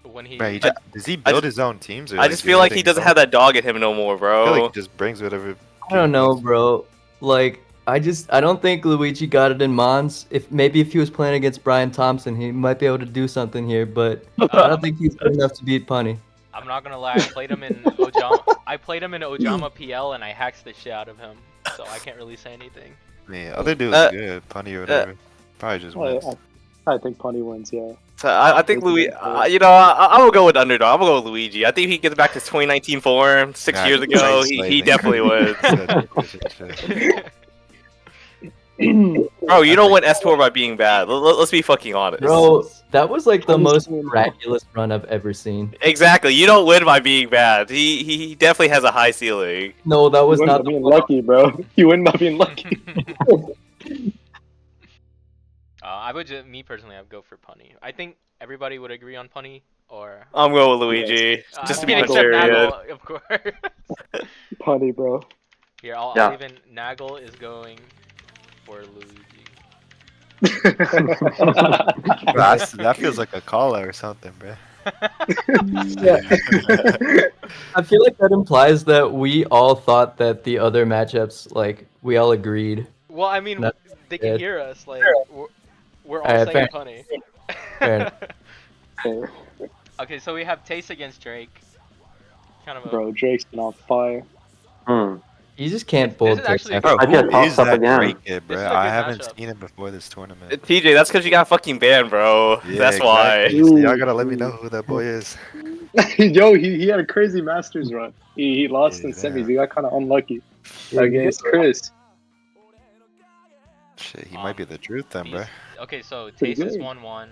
Speaker 2: When he
Speaker 4: Bro, does he build his own teams? Or
Speaker 5: I just feel like he doesn't have that dog in him no more,
Speaker 4: I feel
Speaker 5: bro.
Speaker 4: like he just brings whatever.
Speaker 1: I don't know, bro. Like, I don't think Luigi got it in Mons. If he was playing against Brian Thompson, he might be able to do something here, but I don't think he's good enough to beat Punny.
Speaker 2: I'm not gonna lie, I played him in Ojama PL and I hacked the shit out of him, so I can't really say anything.
Speaker 4: Yeah, other dude's good, Punny or whatever. Probably just wins.
Speaker 6: I think Punny wins, yeah.
Speaker 5: So I think Luigi. I will go with underdog. I'm gonna go with Luigi. I think he gets back to his 2019 form 6 years ago. He definitely would. Bro, you don't win S Tour by being bad. Let's be fucking honest.
Speaker 1: Bro, that was like the most miraculous run I've ever seen.
Speaker 5: Exactly. You don't win by being bad. He definitely has a high ceiling.
Speaker 1: No, that was
Speaker 6: You win
Speaker 1: not
Speaker 6: by being lucky, bro. You win by being lucky.
Speaker 2: Me personally, I'd go for Punny. I think everybody would agree on Punny, or
Speaker 5: I'm going with Luigi. Just to be
Speaker 2: except
Speaker 5: contrarian.
Speaker 2: Nagol, of course.
Speaker 6: Punny, bro.
Speaker 2: Here, I'll
Speaker 3: Yeah.
Speaker 2: even Nagol is going for Luigi.
Speaker 4: Bro, that feels like a call out or something, bro.
Speaker 1: Yeah. I feel like that implies that we all thought that the other matchups, like, we all agreed.
Speaker 2: Well, I mean,
Speaker 1: That's
Speaker 2: they can
Speaker 1: good.
Speaker 2: hear us. Like, we're all
Speaker 1: Alright,
Speaker 2: saying
Speaker 1: fair.
Speaker 2: Punny.
Speaker 1: Fair.
Speaker 2: Okay, so we have Tace against Drake. Kind of a.
Speaker 6: Bro, Drake's been on fire.
Speaker 1: You just can't
Speaker 2: This
Speaker 1: bold
Speaker 2: is
Speaker 1: Tace
Speaker 2: actually a
Speaker 1: after.
Speaker 4: Bro,
Speaker 3: I feel
Speaker 4: who
Speaker 3: tossed
Speaker 4: is
Speaker 3: up
Speaker 4: that
Speaker 3: again.
Speaker 4: Drake kid,
Speaker 2: This
Speaker 4: bro?
Speaker 2: is a good
Speaker 4: I haven't
Speaker 2: matchup.
Speaker 4: seen him before this tournament.
Speaker 5: TJ, that's because you got fucking banned, bro.
Speaker 4: Yeah,
Speaker 5: That's why.
Speaker 4: exactly. So y'all gotta let me know who that boy is.
Speaker 6: Yo, he had a crazy Masters run. He lost in
Speaker 4: Yeah.
Speaker 6: semis. He got kind of unlucky
Speaker 1: Yeah,
Speaker 6: against Chris.
Speaker 4: Shit, he might be the truth then, bro.
Speaker 2: Okay, so
Speaker 6: Pretty
Speaker 2: Tace is
Speaker 6: good.
Speaker 2: 1-1,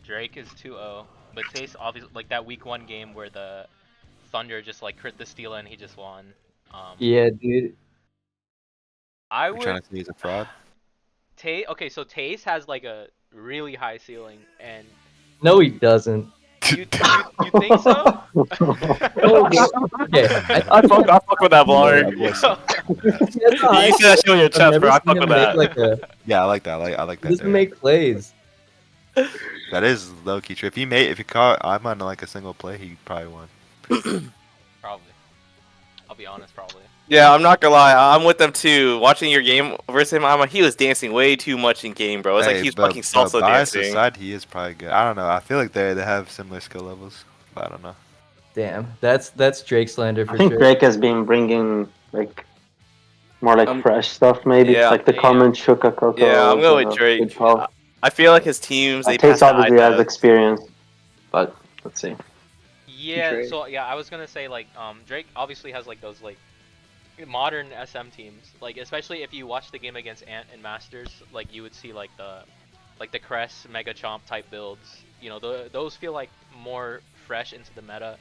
Speaker 2: Drake is 2-0, but Tace obviously like that week 1 game where the Thunder just like crit the steal and he just won.
Speaker 1: Yeah, dude.
Speaker 2: I
Speaker 4: You're trying
Speaker 2: would
Speaker 4: to say he's a fraud?
Speaker 2: Okay, so Tace has like a really high ceiling, and
Speaker 1: No, he doesn't.
Speaker 2: you think so?
Speaker 1: Okay.
Speaker 5: I fuck with that blog.
Speaker 4: Yeah,
Speaker 5: You see that shit on your chest, bro. I fuck with that.
Speaker 1: He
Speaker 4: I like that. I like that.
Speaker 1: doesn't
Speaker 4: Derek.
Speaker 1: make plays.
Speaker 4: That is low key true. If he caught I'm on like a single play, he probably won.
Speaker 2: Probably. I'll be honest, probably.
Speaker 5: Yeah, I'm not gonna lie. I'm with them too. Watching your game versus him, he was dancing way too much in game, bro. It's like he's fucking salsa
Speaker 4: bias
Speaker 5: dancing.
Speaker 4: aside, he is probably good. I don't know. I feel like they have similar skill levels, but I don't know.
Speaker 1: Damn, that's Drake slander for
Speaker 3: I think
Speaker 1: sure.
Speaker 3: Drake has been bringing like more like fresh stuff. Maybe
Speaker 5: yeah.
Speaker 3: it's like the
Speaker 2: Yeah.
Speaker 3: common Shuka Coco.
Speaker 5: Yeah, I'm going with Drake. I feel like his teams they pass
Speaker 3: Tace
Speaker 5: the eye
Speaker 3: obviously has
Speaker 5: test.
Speaker 3: experience, but let's see.
Speaker 2: Yeah,
Speaker 6: Drake.
Speaker 2: so yeah, I was gonna say like Drake obviously has like those like modern SM teams, like especially if you watch the game against Ant and Masters, like you would see like the Crest Mega Chomp type builds. You know, those feel like more fresh into the meta.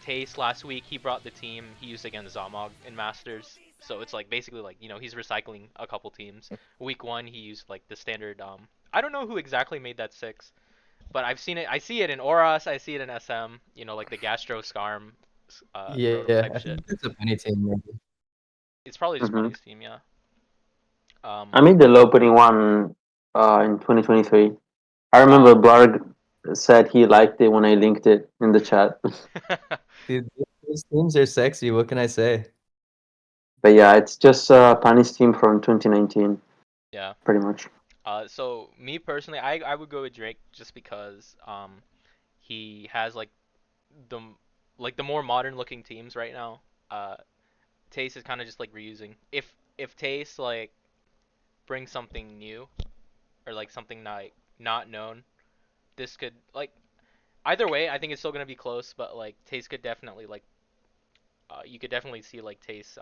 Speaker 2: Tace last week he brought the team he used against Zamog in Masters, so it's like basically like he's recycling a couple teams. Week 1 he used like the standard. I don't know who exactly made that 6, but I've seen it. I see it in Oras. I see it in SM. Like the Gastro Scarm.
Speaker 1: Yeah,
Speaker 2: prototype
Speaker 1: I
Speaker 2: shit.
Speaker 1: think it's a funny team. Maybe.
Speaker 2: It's probably just
Speaker 3: Mhm.
Speaker 2: Punny's team, yeah.
Speaker 3: I made the low putting one in 2023. I remember Blarg said he liked it when I linked it in the chat.
Speaker 1: Dude, those teams are sexy. What can I say?
Speaker 3: But yeah, it's just Punny's team from 2019,
Speaker 2: Yeah.
Speaker 3: pretty much.
Speaker 2: So me personally, I would go with Drake just because he has the the more modern looking teams right now. Tace is kind of just like reusing. If Tace like brings something new or like something not known, this could like either way. I think it's still gonna be close, but like Tace could definitely you could definitely see like Tace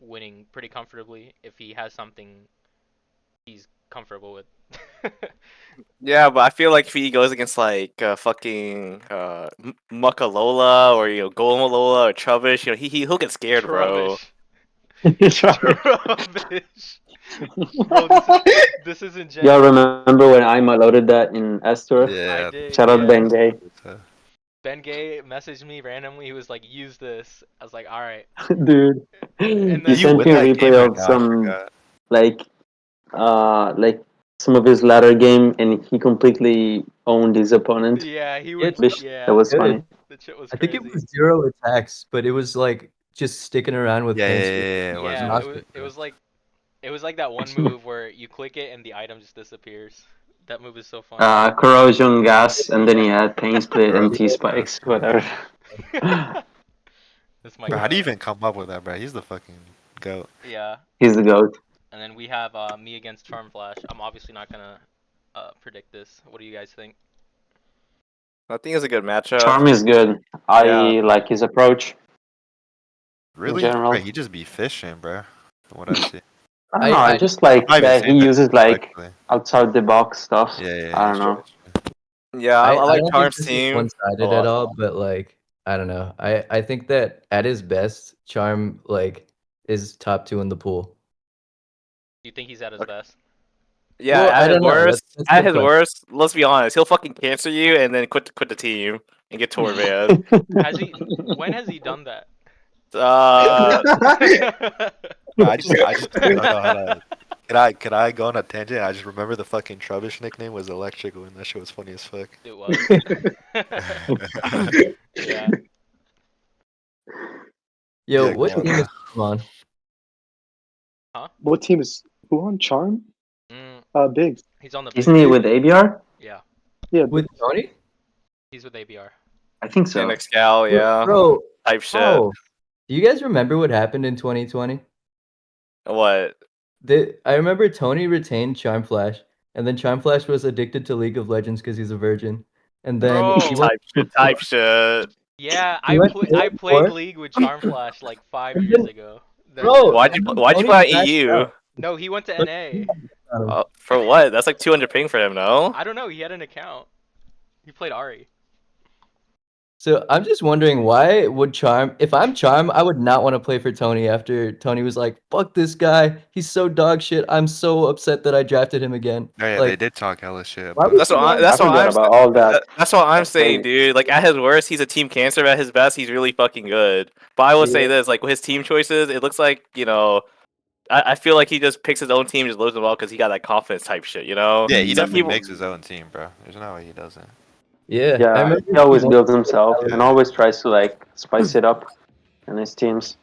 Speaker 2: winning pretty comfortably if he has something he's comfortable with.
Speaker 5: Yeah, but I feel like if he goes against like fucking Muckalola or Golomalola or Trubbish, he'll get scared, bro.
Speaker 2: Trubbish. Bro, this isn't Gen
Speaker 3: Y'all
Speaker 2: 8.
Speaker 3: remember when Ima loaded that in Astor?
Speaker 2: I
Speaker 4: Yeah.
Speaker 2: did,
Speaker 3: Shout out
Speaker 2: yeah.
Speaker 3: Ben Gay.
Speaker 2: Ben Gay messaged me randomly. He was like, "Use this." I was like, "All right."
Speaker 3: Dude,
Speaker 2: And
Speaker 3: he
Speaker 2: then
Speaker 4: You
Speaker 3: sent
Speaker 4: win
Speaker 3: me a
Speaker 4: that game
Speaker 3: replay
Speaker 4: or
Speaker 3: of
Speaker 4: no? I
Speaker 3: some
Speaker 4: forgot.
Speaker 3: like some of his latter game, and he completely owned his opponent.
Speaker 2: yeah, he
Speaker 1: Yeah,
Speaker 2: would.
Speaker 3: Which that
Speaker 2: Yeah,
Speaker 3: was
Speaker 1: good.
Speaker 3: funny.
Speaker 2: the shit was
Speaker 1: I think it
Speaker 2: crazy.
Speaker 1: was 0 attacks, but it was like just sticking around with
Speaker 4: Yeah,
Speaker 1: paint.
Speaker 4: it was.
Speaker 2: Yeah,
Speaker 1: Not
Speaker 2: it was like that one move where you click it and the item just disappears. That move is so funny.
Speaker 3: Corrosion gas, and then he had pain split and T
Speaker 4: Corrosion
Speaker 3: spikes,
Speaker 4: gas.
Speaker 3: whatever.
Speaker 2: That's my
Speaker 4: Bro, how do you
Speaker 2: guy.
Speaker 4: even come up with that, bro? He's the fucking goat.
Speaker 2: Yeah,
Speaker 3: He's the goat.
Speaker 2: and then we have me against Charm Flash. I'm obviously not gonna predict this. What do you guys think?
Speaker 5: I think it's a good matchup.
Speaker 3: Charm is good. I
Speaker 5: Yeah.
Speaker 3: like his approach in
Speaker 4: Really?
Speaker 3: general.
Speaker 4: Bro, he just be fishing, bro. From what I see.
Speaker 3: I don't know. I
Speaker 1: I
Speaker 3: just like
Speaker 4: I'm not even
Speaker 3: that he
Speaker 4: saying that
Speaker 3: uses like
Speaker 4: respectfully.
Speaker 3: outside the box stuff.
Speaker 4: Yeah,
Speaker 3: I don't
Speaker 4: it's true.
Speaker 3: know.
Speaker 4: It's true.
Speaker 5: Yeah, I
Speaker 1: I
Speaker 5: like
Speaker 1: don't think
Speaker 5: Charm's
Speaker 1: this is
Speaker 5: team a
Speaker 1: one-sided at
Speaker 5: lot.
Speaker 1: all, but like I don't know. I think that at his best, Charm like is top 2 in the pool.
Speaker 2: Do you think he's at his best?
Speaker 5: Yeah,
Speaker 1: Well, I
Speaker 5: at his
Speaker 1: don't know.
Speaker 5: worst,
Speaker 1: That's a good question.
Speaker 5: let's be honest, he'll fucking cancel you and then quit the team and get tour banned.
Speaker 2: Has he? When has he done that?
Speaker 4: No, I just hold on. Can I go on a tangent? I just remember the fucking Trubbish nickname was Electrical, and that shit was funny as fuck.
Speaker 2: It was. Yeah.
Speaker 1: Yo,
Speaker 4: Yeah,
Speaker 1: what
Speaker 4: go on,
Speaker 1: team
Speaker 4: bro.
Speaker 1: is Charm on?
Speaker 6: What team is who on Charm? Biggs.
Speaker 2: He's on the
Speaker 3: Isn't
Speaker 2: big.
Speaker 3: he with ABR?
Speaker 2: Yeah,
Speaker 6: Yeah,
Speaker 1: With Tony?
Speaker 2: he's with ABR.
Speaker 3: I think
Speaker 5: And
Speaker 3: so.
Speaker 5: Excal, yeah,
Speaker 1: Bro,
Speaker 5: type shit.
Speaker 1: oh, do you guys remember what happened in 2020?
Speaker 5: What?
Speaker 1: I remember Tony retained Charm Flash, and then Charm Flash was addicted to League of Legends because he's a virgin. And then
Speaker 2: Bro.
Speaker 1: he went
Speaker 5: Type shit.
Speaker 2: Yeah,
Speaker 1: He went
Speaker 2: I
Speaker 1: to
Speaker 2: played
Speaker 1: war.
Speaker 2: League with Charm Flash like 5
Speaker 1: And
Speaker 2: years
Speaker 1: then-
Speaker 2: ago.
Speaker 1: Bro,
Speaker 5: Why'd you
Speaker 1: Tony
Speaker 5: play
Speaker 1: crashed
Speaker 5: EU?
Speaker 1: out.
Speaker 2: No, he went to NA.
Speaker 5: For what? That's like 200 ping for him, no?
Speaker 2: I don't know. He had an account. He played Ari.
Speaker 1: So I'm just wondering why would Charm? If I'm Charm, I would not want to play for Tony after Tony was like, "Fuck this guy. He's so dog shit. I'm so upset that I drafted him again."
Speaker 4: Oh, yeah,
Speaker 1: Like,
Speaker 4: they did talk hella shit.
Speaker 1: why
Speaker 4: But
Speaker 1: would
Speaker 5: That's
Speaker 1: you
Speaker 5: what
Speaker 1: want-
Speaker 5: that's
Speaker 3: I
Speaker 5: what
Speaker 3: forgot
Speaker 5: I'm
Speaker 3: about all that.
Speaker 5: That's what I'm
Speaker 3: That's
Speaker 5: saying,
Speaker 3: crazy.
Speaker 5: dude. Like at his worst, he's a team cancer. But at his best, he's really fucking good. But I will say
Speaker 1: Yeah.
Speaker 5: this: like with his team choices, it looks like I feel like he just picks his own team, just loads them all because he got that confidence type shit.
Speaker 4: yeah, he
Speaker 5: Some
Speaker 4: definitely
Speaker 5: people-
Speaker 4: makes his own team, bro. There's no way he doesn't.
Speaker 1: Yeah, I
Speaker 3: Yeah,
Speaker 1: remember
Speaker 3: he always
Speaker 1: one-
Speaker 3: builds himself and
Speaker 4: Yeah.
Speaker 3: always tries to like spice it up in his teams.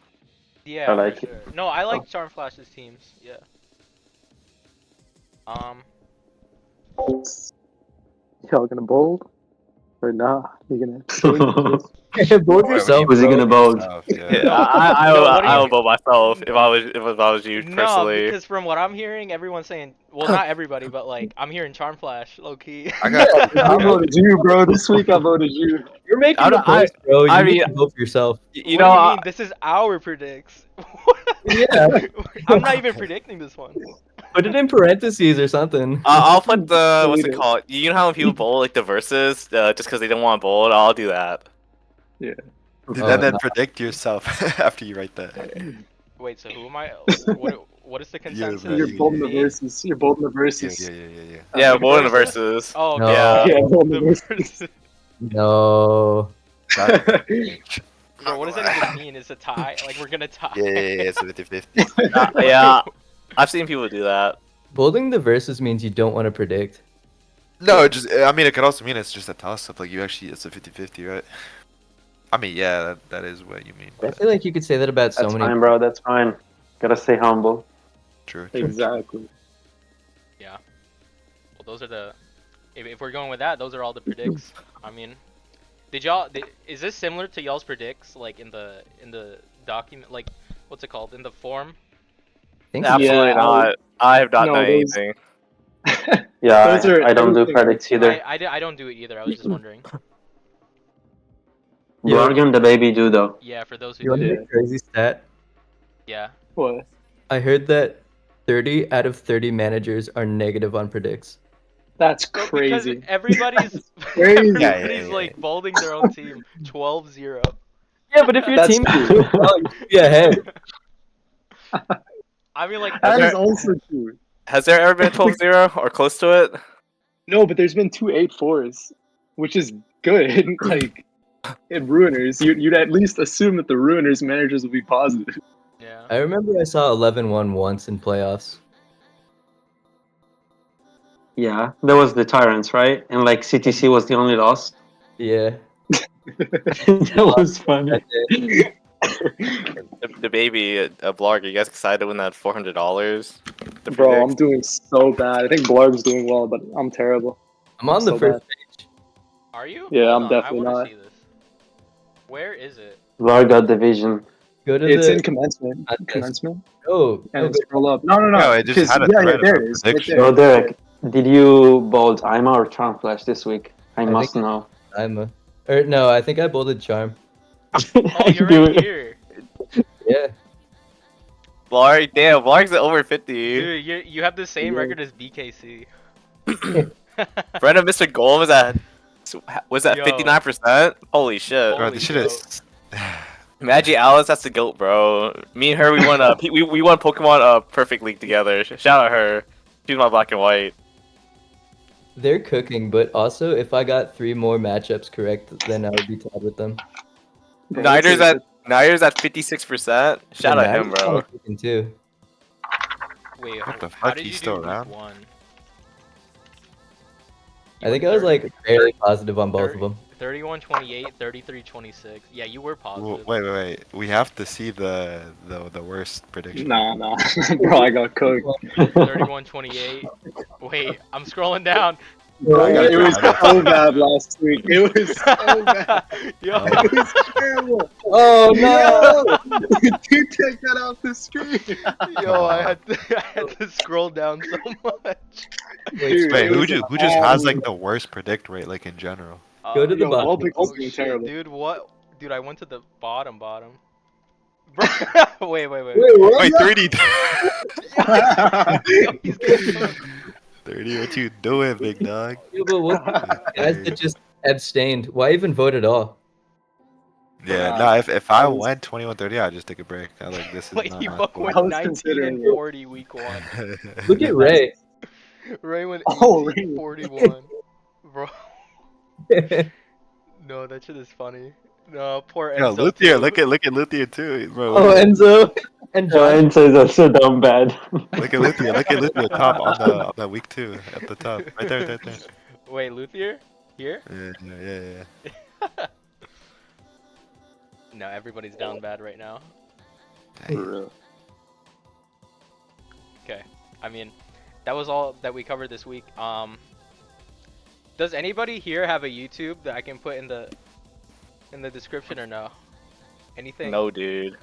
Speaker 2: Yeah,
Speaker 3: I like
Speaker 2: for
Speaker 3: it.
Speaker 2: sure. No, I like Charm Flash's teams. Yeah.
Speaker 6: y'all gonna bold or nah? You're gonna
Speaker 1: Bold yourself.
Speaker 3: Who's he
Speaker 1: bro.
Speaker 3: gonna bold?
Speaker 5: Yeah,
Speaker 2: No,
Speaker 5: I
Speaker 2: no, what do you
Speaker 5: will
Speaker 2: mean?
Speaker 5: vote myself if I was you
Speaker 2: No,
Speaker 5: personally.
Speaker 2: because from what I'm hearing, everyone's saying, well, not everybody, but like I'm hearing Charm Flash, low key.
Speaker 4: I got.
Speaker 6: I voted you, bro. This week I voted you.
Speaker 1: You're making
Speaker 5: I
Speaker 1: the
Speaker 5: don't- I-
Speaker 1: post, bro. You
Speaker 5: I
Speaker 1: need
Speaker 5: mean-
Speaker 1: to vote for yourself.
Speaker 5: You
Speaker 2: What
Speaker 5: know,
Speaker 2: do you mean? This is our predicts.
Speaker 1: Yeah.
Speaker 2: I'm not even predicting this one.
Speaker 1: Put it in parentheses or something.
Speaker 5: I'll put the what's it
Speaker 6: Delete it.
Speaker 5: called? You know how when people bowl like the verses, just because they don't want to bowl, I'll do that.
Speaker 4: And then
Speaker 1: no.
Speaker 4: predict yourself after you write that.
Speaker 2: Wait, so who am I? What is the consensus?
Speaker 4: bro.
Speaker 6: You're bold in the
Speaker 2: Me?
Speaker 6: verses. You're bold in the
Speaker 4: Yeah,
Speaker 6: verses.
Speaker 4: yeah.
Speaker 5: Yeah,
Speaker 2: the
Speaker 5: bowl in the
Speaker 2: verses?
Speaker 5: verses.
Speaker 2: Oh, okay.
Speaker 1: No.
Speaker 5: Yeah.
Speaker 6: Yeah, bold in the
Speaker 2: The
Speaker 6: verses.
Speaker 2: verses.
Speaker 1: No.
Speaker 2: Bro, what does that even mean? Is a tie? Like we're gonna tie?
Speaker 4: Yeah, it's 50-50.
Speaker 5: Yeah, I've seen people do that.
Speaker 1: Bolding the verses means you don't want to predict.
Speaker 4: No, I mean, it could also mean it's just a toss-up. Like, it's a 50-50, right? I mean, yeah, that is what you mean.
Speaker 1: I
Speaker 4: But
Speaker 1: feel like you could say that about so
Speaker 3: That's
Speaker 1: many.
Speaker 3: fine, bro. That's fine. Gotta stay humble.
Speaker 4: true.
Speaker 6: Exactly.
Speaker 2: Yeah. Well, those are the. If we're going with that, those are all the predicts. I mean, is this similar to y'all's predicts, like in the document, like what's it called, in the form?
Speaker 1: I think so.
Speaker 5: Absolutely
Speaker 6: Yeah,
Speaker 5: not. I have not
Speaker 6: no,
Speaker 5: done
Speaker 6: those-
Speaker 5: anything.
Speaker 3: Yeah,
Speaker 6: Those are
Speaker 3: I don't do
Speaker 6: everything.
Speaker 3: predicts either.
Speaker 2: I don't do it either. I was just wondering.
Speaker 1: Yeah.
Speaker 3: Blarghl and Dababy do though.
Speaker 2: Yeah, for those who
Speaker 1: You want
Speaker 2: do.
Speaker 1: to be crazy stat?
Speaker 2: Yeah.
Speaker 6: What?
Speaker 1: I heard that 30 out of 30 managers are negative on predicts.
Speaker 6: That's
Speaker 2: Bro,
Speaker 6: crazy.
Speaker 2: because everybody's
Speaker 6: crazy.
Speaker 2: everybody's
Speaker 4: Yeah.
Speaker 2: like folding their own team 12-0.
Speaker 1: Yeah, but if your
Speaker 6: That's
Speaker 1: team
Speaker 6: true.
Speaker 1: is doing well, you should be ahead.
Speaker 2: I mean, like,
Speaker 6: That
Speaker 5: there-
Speaker 6: is also true.
Speaker 5: Has there ever been 12-0 or close to it?
Speaker 6: No, but there's been 2 8-4s, which is good. Like, in Ruiners, you'd at least assume that the Ruiners managers will be positive.
Speaker 2: yeah.
Speaker 1: I remember I saw 11-1 once in playoffs.
Speaker 3: Yeah, that was the Tyrants, right? And like CTC was the only loss.
Speaker 1: Yeah.
Speaker 3: That was funny.
Speaker 1: That's it.
Speaker 5: The baby, a blogger. You guys excited to win that $400?
Speaker 6: Bro, I'm doing so bad. I think Blarg's doing well, but I'm terrible.
Speaker 1: I'm on the
Speaker 6: So
Speaker 1: first page.
Speaker 2: Are you?
Speaker 6: Yeah,
Speaker 2: Hold
Speaker 6: I'm
Speaker 2: on,
Speaker 6: definitely
Speaker 2: I want
Speaker 6: not.
Speaker 2: to see this. Where is it?
Speaker 3: Blarg got division.
Speaker 1: Go to
Speaker 6: It's
Speaker 1: the.
Speaker 6: in commencement.
Speaker 1: Contest.
Speaker 6: Commencement?
Speaker 1: Oh,
Speaker 6: And
Speaker 1: go.
Speaker 6: scroll up. No,
Speaker 4: No, it just
Speaker 6: 'cause-
Speaker 4: had a
Speaker 6: yeah,
Speaker 4: thread
Speaker 6: there
Speaker 4: of
Speaker 6: it
Speaker 4: a
Speaker 6: is. Right
Speaker 4: prediction.
Speaker 6: there.
Speaker 3: So Derek, did you bold Ima or Charm Flash this week? I
Speaker 1: think-
Speaker 3: must know.
Speaker 1: I'm a. Or no, I think I bolded Charm.
Speaker 2: Oh, you're right here.
Speaker 1: Yeah.
Speaker 5: Blarg, damn, Blarg's at over 50.
Speaker 2: Dude, you have the same
Speaker 6: Yeah.
Speaker 2: record as BKC.
Speaker 5: Brandon Mr. Gold was at
Speaker 2: Yo.
Speaker 5: 59%? Holy shit.
Speaker 4: Bro,
Speaker 2: Holy
Speaker 4: this shit is.
Speaker 5: Maggie Alice, that's the GOAT, bro. Me and her, we won we won Pokemon Perfect League together. Shout out her. She's my black and white.
Speaker 1: They're cooking, but also if I got 3 more matchups correct, then I would be tied with them.
Speaker 6: Bro,
Speaker 5: Nider's at 56%. Shout
Speaker 1: Yeah,
Speaker 5: out him,
Speaker 1: Maddie's
Speaker 5: bro.
Speaker 1: kinda cooking too.
Speaker 2: Wait,
Speaker 4: What the
Speaker 2: how
Speaker 4: fuck,
Speaker 2: did
Speaker 4: he's
Speaker 2: you
Speaker 4: still
Speaker 2: do
Speaker 4: around?
Speaker 2: week 1?
Speaker 1: I think I was like fairly positive on both of them.
Speaker 2: 31-28, 33-26. Yeah, you were positive.
Speaker 4: Wait. We have to see the worst prediction.
Speaker 6: Nah. Bro, I got cooked.
Speaker 2: 31-28. Wait, I'm scrolling down.
Speaker 6: Bro, it was
Speaker 4: Yeah.
Speaker 6: so bad last week. It was so bad.
Speaker 2: Yo,
Speaker 6: It was terrible.
Speaker 1: Oh no!
Speaker 6: You take that off the screen.
Speaker 2: yo, I had to scroll down so much.
Speaker 6: Dude,
Speaker 4: Wait,
Speaker 6: it
Speaker 4: who
Speaker 6: was
Speaker 4: just has like
Speaker 6: awful.
Speaker 4: the worst predict rate like in general?
Speaker 1: Go to the
Speaker 6: Yo,
Speaker 1: bottom.
Speaker 6: all Pixel's doing
Speaker 2: shit,
Speaker 6: terrible.
Speaker 2: dude, what? Dude, I went to the bottom. Bro. Wait.
Speaker 4: Wait, 30.
Speaker 2: Yo, he's getting cooked.
Speaker 4: 30, what you doing, big dog?
Speaker 1: Yeah, but what guys that just abstained? Why even vote at all?
Speaker 4: Yeah,
Speaker 6: Nah,
Speaker 4: no, if I
Speaker 6: I was-
Speaker 4: went 21-30, I'd just take a break. I like this is
Speaker 2: Wait,
Speaker 4: not
Speaker 2: you
Speaker 4: my
Speaker 2: fuck
Speaker 4: sport.
Speaker 2: went
Speaker 6: I was
Speaker 2: 19
Speaker 6: considering
Speaker 2: and
Speaker 6: it.
Speaker 2: 40 week 1.
Speaker 1: Look at Ray.
Speaker 2: Ray went
Speaker 6: Oh,
Speaker 2: 18
Speaker 6: Ray.
Speaker 2: 41. Bro, no, that shit is funny. No, poor
Speaker 4: Yo,
Speaker 2: Enzo.
Speaker 4: Luthier,
Speaker 2: too.
Speaker 4: look at Luthier too, bro.
Speaker 1: Oh, Enzo and John.
Speaker 3: Giant is also down bad.
Speaker 4: Look at Luthier top on the week 2 at the top, right there.
Speaker 2: Wait, Luthier? Here?
Speaker 4: Yeah.
Speaker 2: No, everybody's down bad right now.
Speaker 4: Dang.
Speaker 2: Okay. I mean, that was all that we covered this week. Does anybody here have a YouTube that I can put in the description or no? Anything?
Speaker 5: No, dude.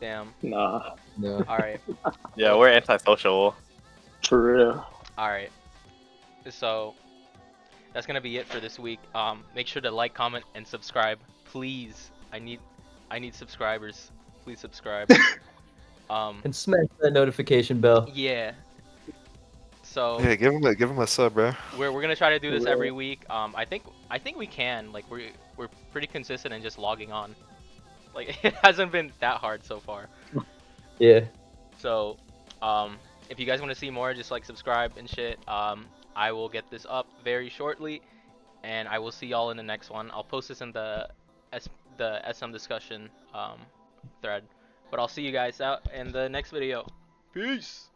Speaker 2: Damn.
Speaker 6: Nah,
Speaker 1: No.
Speaker 2: All right.
Speaker 5: Yeah, we're antisocial.
Speaker 6: for real.
Speaker 2: All right. So that's gonna be it for this week. Make sure to like, comment, and subscribe, please. I need subscribers. Please subscribe.
Speaker 1: And smash that notification bell.
Speaker 2: Yeah. So
Speaker 4: Yeah, give him a sub, bro.
Speaker 2: we're gonna try to do this
Speaker 6: Yeah.
Speaker 2: every week. I think we can. Like we're pretty consistent in just logging on. Like it hasn't been that hard so far.
Speaker 1: Yeah.
Speaker 2: So if you guys want to see more, just like subscribe and shit. I will get this up very shortly, and I will see y'all in the next one. I'll post this in the SM discussion thread. But I'll see you guys out in the next video. Peace.